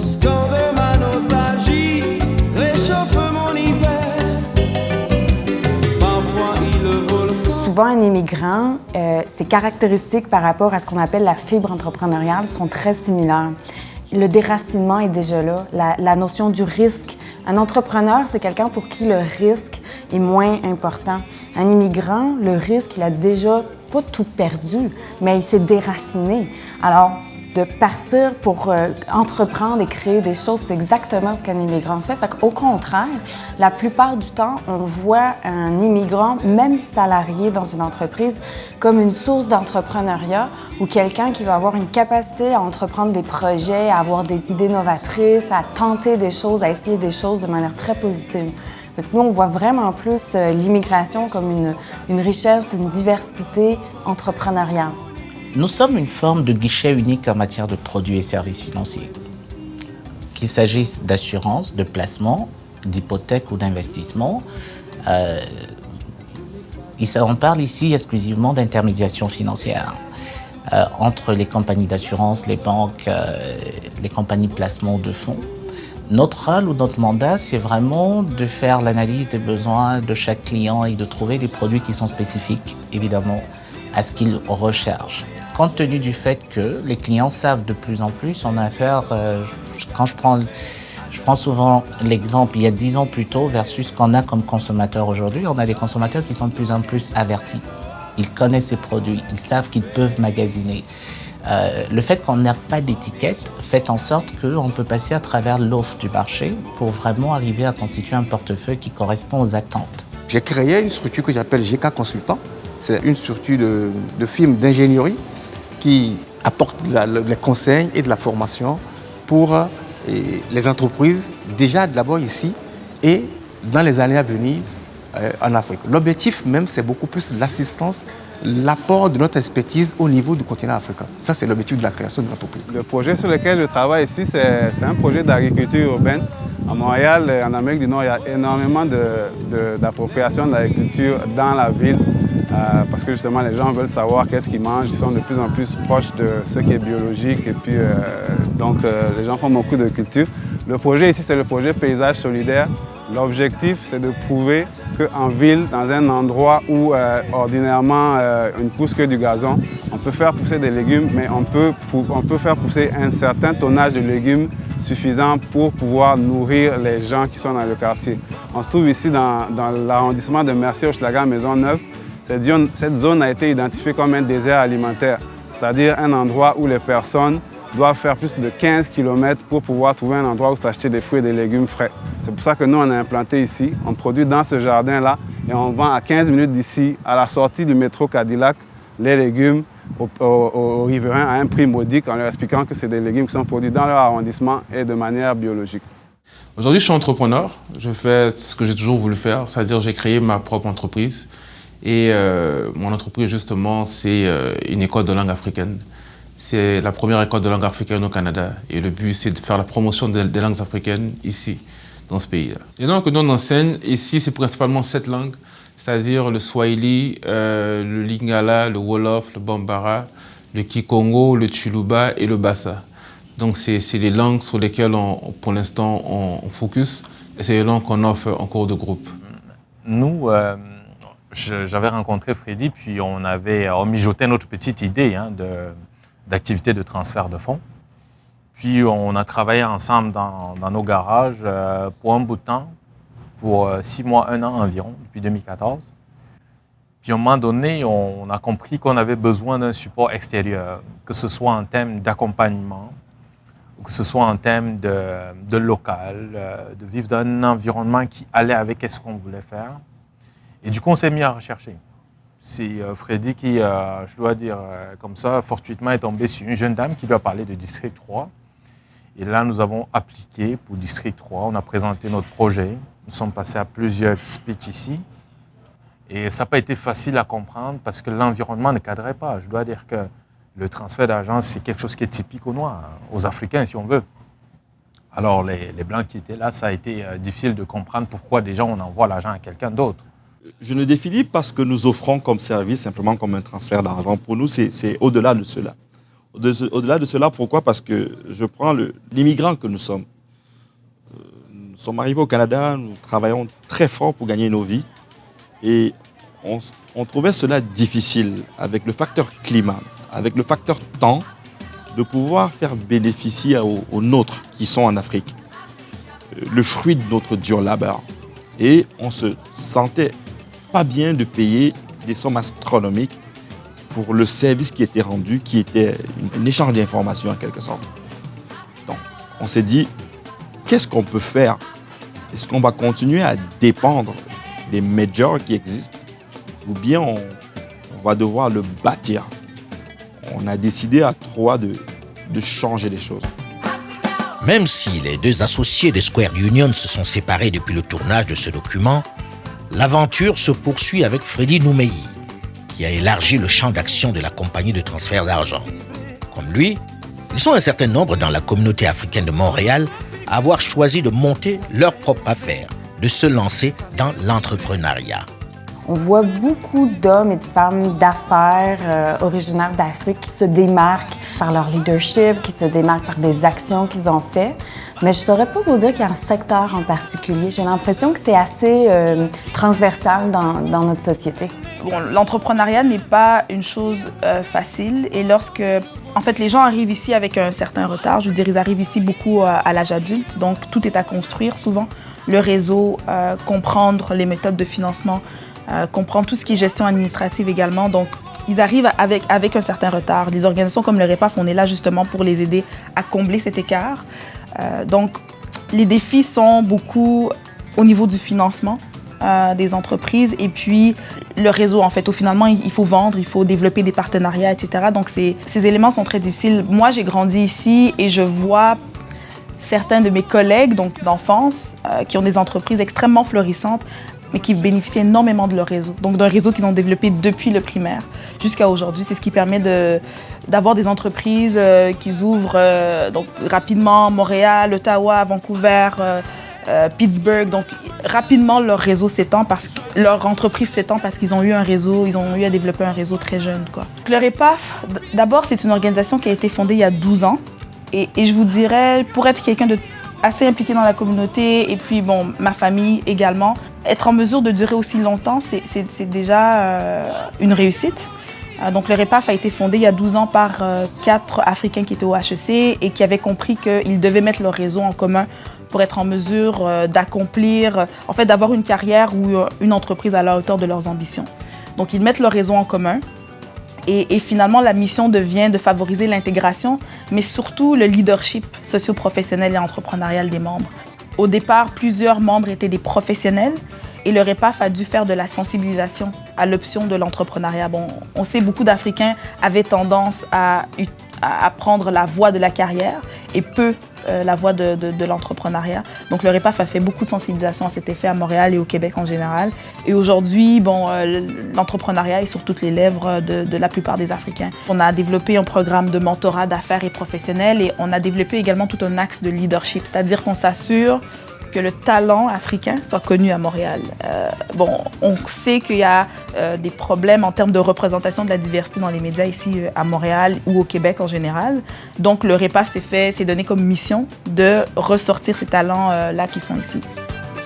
scandent ma nostalgie, réchauffe mon hiver. Parfois il vole. Souvent, un immigrant, ses caractéristiques par rapport à ce qu'on appelle la fibre entrepreneuriale sont très similaires. Le déracinement est déjà là, la notion du risque. Un entrepreneur, c'est quelqu'un pour qui le risque est moins important. Un immigrant, le risque, il a déjà pas tout perdu, mais il s'est déraciné. Alors, de partir pour entreprendre et créer des choses, c'est exactement ce qu'un immigrant fait. Au contraire, la plupart du temps, on voit un immigrant, même salarié dans une entreprise, comme une source d'entrepreneuriat ou quelqu'un qui va avoir une capacité à entreprendre des projets, à avoir des idées novatrices, à tenter des choses, à essayer des choses de manière très positive. Donc, nous, on voit vraiment plus l'immigration comme une richesse, une diversité entrepreneuriale. Nous sommes une forme de guichet unique en matière de produits et services financiers. Qu'il s'agisse d'assurance, de placement, d'hypothèque ou d'investissement, on parle ici exclusivement d'intermédiation financière entre les compagnies d'assurance, les banques, les compagnies de placement de fonds. Notre rôle ou notre mandat, c'est vraiment de faire l'analyse des besoins de chaque client et de trouver des produits qui sont spécifiques, évidemment, à ce qu'ils recherchent. Compte tenu du fait que les clients savent de plus en plus, on a affaire, quand je prends souvent l'exemple il y a 10 ans plus tôt versus ce qu'on a comme consommateur aujourd'hui, on a des consommateurs qui sont de plus en plus avertis. Ils connaissent ces produits, ils savent qu'ils peuvent magasiner. Le fait qu'on n'a pas d'étiquette fait en sorte qu'on peut passer à travers l'offre du marché pour vraiment arriver à constituer un portefeuille qui correspond aux attentes. J'ai créé une structure que j'appelle GK Consultant. C'est une structure de firme d'ingénierie qui apporte les conseils et de la formation pour les entreprises, déjà d'abord ici et dans les années à venir en Afrique. L'objectif même, c'est beaucoup plus l'assistance, l'apport de notre expertise au niveau du continent africain. Ça, c'est l'objectif de la création de l'entreprise. Le projet sur lequel je travaille ici, c'est un projet d'agriculture urbaine. À Montréal, en Amérique du Nord, il y a énormément d'appropriation de l'agriculture dans la ville. Parce que justement, les gens veulent savoir qu'est-ce qu'ils mangent. Ils sont de plus en plus proches de ce qui est biologique. Et puis, donc, les gens font beaucoup de culture. Le projet ici, c'est le projet Paysage solidaire. L'objectif, c'est de prouver qu'en ville, dans un endroit où ordinairement on ne pousse que du gazon, on peut faire pousser des légumes, mais on peut faire pousser un certain tonnage de légumes suffisant pour pouvoir nourrir les gens qui sont dans le quartier. On se trouve ici dans l'arrondissement de Mercier-Hochelaga-Maisonneuve. Cette zone a été identifiée comme un désert alimentaire, c'est-à-dire un endroit où les personnes doivent faire plus de 15 km pour pouvoir trouver un endroit où s'acheter des fruits et des légumes frais. C'est pour ça que nous, on a implanté ici. On produit dans ce jardin-là et on vend à 15 minutes d'ici, à la sortie du métro Cadillac, les légumes aux riverains à un prix modique en leur expliquant que c'est des légumes qui sont produits dans leur arrondissement et de manière biologique. Aujourd'hui, je suis entrepreneur. Je fais ce que j'ai toujours voulu faire, c'est-à-dire j'ai créé ma propre entreprise. Et mon entreprise, justement, c'est une école de langue africaine. C'est la première école de langue africaine au Canada. Et le but, c'est de faire la promotion des langues africaines ici, dans ce pays-là. Les langues que nous on enseigne ici, c'est principalement 7 langues, c'est-à-dire le Swahili, le Lingala, le Wolof, le Bambara, le Kikongo, le Tsholuba et le Bassa. Donc, c'est les langues sur lesquelles, pour l'instant, on focus. Et c'est les langues qu'on offre en cours de groupe. Nous... J'avais rencontré Freddy, puis on mijotait notre petite idée d'activité de transfert de fonds. Puis on a travaillé ensemble dans nos garages pour un bout de temps, pour 6 mois, 1 an environ, depuis 2014. Puis à un moment donné, on a compris qu'on avait besoin d'un support extérieur, que ce soit en termes d'accompagnement, ou que ce soit en termes de local, de vivre dans un environnement qui allait avec ce qu'on voulait faire. Et du coup, on s'est mis à rechercher. C'est Freddy qui, je dois dire comme ça, fortuitement est tombé sur une jeune dame qui lui a parlé de District 3. Et là, nous avons appliqué pour District 3. On a présenté notre projet. Nous sommes passés à plusieurs speeches ici. Et ça n'a pas été facile à comprendre parce que l'environnement ne cadrait pas. Je dois dire que le transfert d'argent, c'est quelque chose qui est typique aux Noirs, aux Africains, si on veut. Alors, les Blancs qui étaient là, ça a été difficile de comprendre pourquoi déjà on envoie l'argent à quelqu'un d'autre. Je ne définis pas ce que nous offrons comme service, simplement comme un transfert d'argent. Pour nous, c'est au-delà de cela. Au-delà de cela, pourquoi? Parce que je prends l'immigrant que nous sommes. Nous sommes arrivés au Canada, nous travaillons très fort pour gagner nos vies. Et on trouvait cela difficile avec le facteur climat, avec le facteur temps, de pouvoir faire bénéficier aux nôtres qui sont en Afrique le fruit de notre dur labeur. Et on se sentait pas bien de payer des sommes astronomiques pour le service qui était rendu, qui était un échange d'informations en quelque sorte. Donc, on s'est dit, qu'est-ce qu'on peut faire? Est-ce qu'on va continuer à dépendre des majors qui existent ou bien on va devoir le bâtir? On a décidé à trois de changer les choses. Même si les deux associés de Square Union se sont séparés depuis le tournage de ce document, l'aventure se poursuit avec Freddy Noumeyi, qui a élargi le champ d'action de la compagnie de transfert d'argent. Comme lui, ils sont un certain nombre dans la communauté africaine de Montréal à avoir choisi de monter leur propre affaire, de se lancer dans l'entrepreneuriat. On voit beaucoup d'hommes et de femmes d'affaires originaires d'Afrique qui se démarquent par leur leadership, qui se démarquent par des actions qu'ils ont faites. Mais je ne saurais pas vous dire qu'il y a un secteur en particulier. J'ai l'impression que c'est assez transversal dans notre société. Bon, l'entrepreneuriat n'est pas une chose facile. Et lorsque, en fait, les gens arrivent ici avec un certain retard, je veux dire, ils arrivent ici beaucoup à l'âge adulte, donc tout est à construire souvent. Le réseau, comprendre les méthodes de financement, comprendre tout ce qui est gestion administrative également. Donc, ils arrivent avec un certain retard. Des organisations comme le REPAF, on est là justement pour les aider à combler cet écart. Donc, les défis sont beaucoup au niveau du financement des entreprises et puis le réseau, en fait. Finalement, il faut vendre, il faut développer des partenariats, etc. Donc, ces éléments sont très difficiles. Moi, j'ai grandi ici et je vois certains de mes collègues d'enfance qui ont des entreprises extrêmement florissantes, mais qui bénéficient énormément de leur réseau. Donc d'un réseau qu'ils ont développé depuis le primaire jusqu'à aujourd'hui. C'est ce qui permet d'avoir des entreprises qui ouvrent donc, rapidement Montréal, Ottawa, Vancouver, Pittsburgh. Donc rapidement leur réseau s'étend, leur entreprise s'étend parce qu'ils ont eu un réseau, ils ont eu à développer un réseau très jeune, quoi. Le REPAF, d'abord, c'est une organisation qui a été fondée il y a 12 ans. Et je vous dirais, pour être quelqu'un de assez impliqué dans la communauté et puis bon, ma famille également, être en mesure de durer aussi longtemps, c'est déjà une réussite. Donc le REPAF a été fondé il y a 12 ans par 4 Africains qui étaient au HEC et qui avaient compris qu'ils devaient mettre leur réseau en commun pour être en mesure d'accomplir, en fait d'avoir une carrière ou une entreprise à la hauteur de leurs ambitions. Donc ils mettent leur réseau en commun. Et finalement, la mission devient de favoriser l'intégration, mais surtout le leadership socio-professionnel et entrepreneurial des membres. Au départ, plusieurs membres étaient des professionnels et le REPAF a dû faire de la sensibilisation à l'option de l'entrepreneuriat. Bon, on sait beaucoup d'Africains avaient tendance à prendre la voie de la carrière et peu la voie de l'entrepreneuriat. Donc le REPAF a fait beaucoup de sensibilisation à cet effet à Montréal et au Québec en général. Et aujourd'hui, bon, l'entrepreneuriat est sur toutes les lèvres de la plupart des Africains. On a développé un programme de mentorat d'affaires et professionnels et on a développé également tout un axe de leadership, c'est-à-dire qu'on s'assure que le talent africain soit connu à Montréal. Bon, on sait qu'il y a des problèmes en termes de représentation de la diversité dans les médias ici à Montréal ou au Québec en général. Donc le REPAF s'est donné comme mission de ressortir ces talents-là qui sont ici.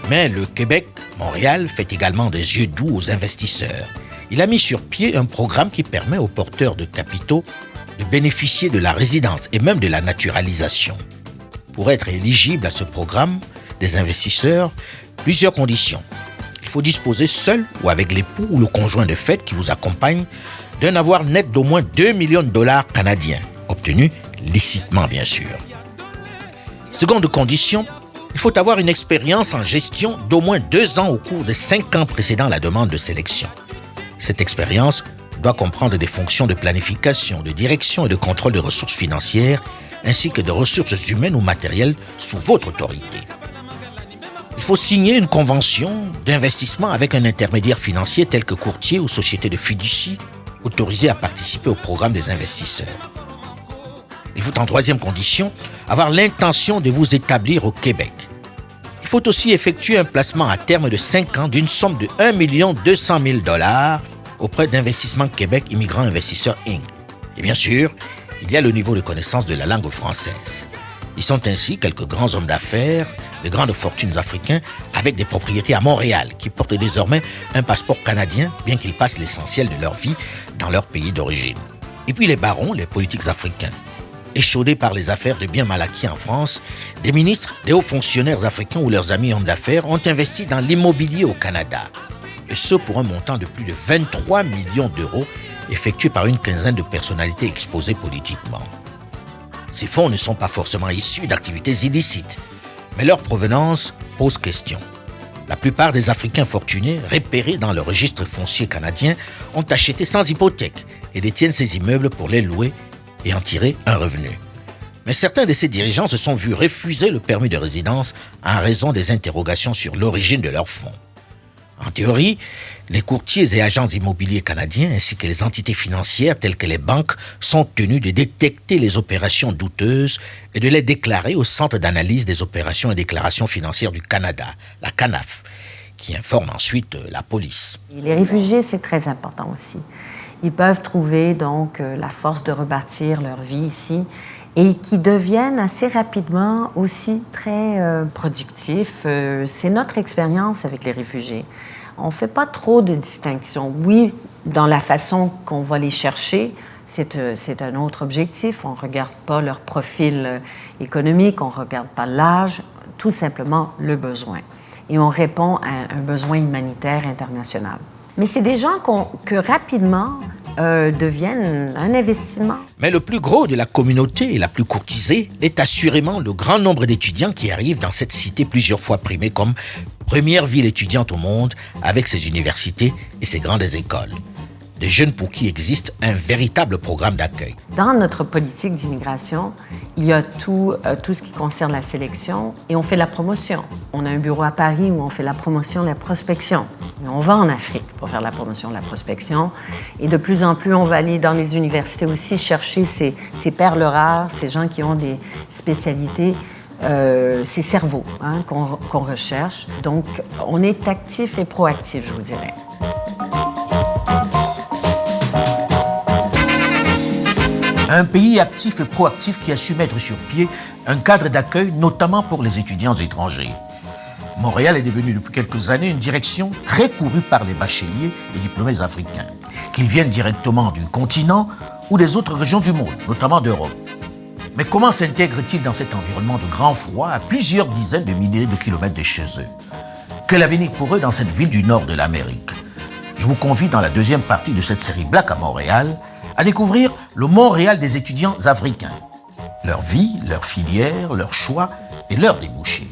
Mais le Québec, Montréal, fait également des yeux doux aux investisseurs. Il a mis sur pied un programme qui permet aux porteurs de capitaux de bénéficier de la résidence et même de la naturalisation. Pour être éligible à ce programme, des investisseurs, plusieurs conditions. Il faut disposer seul ou avec l'époux ou le conjoint de fait qui vous accompagne d'un avoir net d'au moins 2 millions de dollars canadiens, obtenus licitement bien sûr. Seconde condition, il faut avoir une expérience en gestion d'au moins 2 ans au cours des 5 ans précédant la demande de sélection. Cette expérience doit comprendre des fonctions de planification, de direction et de contrôle de ressources financières ainsi que de ressources humaines ou matérielles sous votre autorité. Il faut signer une convention d'investissement avec un intermédiaire financier tel que courtier ou société de fiducie autorisé à participer au programme des investisseurs. Il faut en troisième condition avoir l'intention de vous établir au Québec. Il faut aussi effectuer un placement à terme de 5 ans d'une somme de 1 200 000 $ auprès d'Investissement Québec Immigrants Investisseurs Inc. Et bien sûr, il y a le niveau de connaissance de la langue française. Ils sont ainsi quelques grands hommes d'affaires, de grandes fortunes africains, avec des propriétés à Montréal, qui portent désormais un passeport canadien, bien qu'ils passent l'essentiel de leur vie dans leur pays d'origine. Et puis les barons, les politiques africains. Échaudés par les affaires de biens mal acquis en France, des ministres, des hauts fonctionnaires africains ou leurs amis hommes d'affaires ont investi dans l'immobilier au Canada. Et ce pour un montant de plus de 23 millions d'euros effectué par une quinzaine de personnalités exposées politiquement. Ces fonds ne sont pas forcément issus d'activités illicites, mais leur provenance pose question. La plupart des Africains fortunés, repérés dans le registre foncier canadien, ont acheté sans hypothèque et détiennent ces immeubles pour les louer et en tirer un revenu. Mais certains de ces dirigeants se sont vus refuser le permis de résidence en raison des interrogations sur l'origine de leurs fonds. En théorie, les courtiers et agents immobiliers canadiens ainsi que les entités financières telles que les banques sont tenus de détecter les opérations douteuses et de les déclarer au Centre d'analyse des opérations et déclarations financières du Canada, la CANAF, qui informe ensuite la police. Les réfugiés, c'est très important aussi. Ils peuvent trouver donc la force de rebâtir leur vie ici et qui deviennent assez rapidement aussi très productifs. C'est notre expérience avec les réfugiés. On ne fait pas trop de distinction. Oui, dans la façon qu'on va les chercher, c'est un autre objectif. On ne regarde pas leur profil économique, on ne regarde pas l'âge, tout simplement le besoin. Et on répond à un besoin humanitaire international. Mais c'est des gens que rapidement deviennent un investissement. Mais le plus gros de la communauté et la plus courtisée est assurément le grand nombre d'étudiants qui arrivent dans cette cité plusieurs fois primée comme première ville étudiante au monde avec ses universités et ses grandes écoles. Des jeunes pour qui existe un véritable programme d'accueil. Dans notre politique d'immigration, il y a tout ce qui concerne la sélection et on fait la promotion. On a un bureau à Paris où on fait la promotion, la prospection. Mais on va en Afrique pour faire la promotion, la prospection. Et de plus en plus, on va aller dans les universités aussi chercher ces perles rares, ces gens qui ont des spécialités, ces cerveaux qu'on recherche. Donc, on est actif et proactif, je vous dirais. Un pays actif et proactif qui a su mettre sur pied un cadre d'accueil, notamment pour les étudiants étrangers. Montréal est devenu depuis quelques années une direction très courue par les bacheliers et diplômés africains, qu'ils viennent directement du continent ou des autres régions du monde, notamment d'Europe. Mais comment s'intègrent-ils dans cet environnement de grand froid à plusieurs dizaines de milliers de kilomètres de chez eux? Quel avenir pour eux dans cette ville du nord de l'Amérique? Je vous convie dans la deuxième partie de cette série Black à Montréal à découvrir le Montréal des étudiants africains, leur vie, leur filière, leurs choix et leurs débouchés.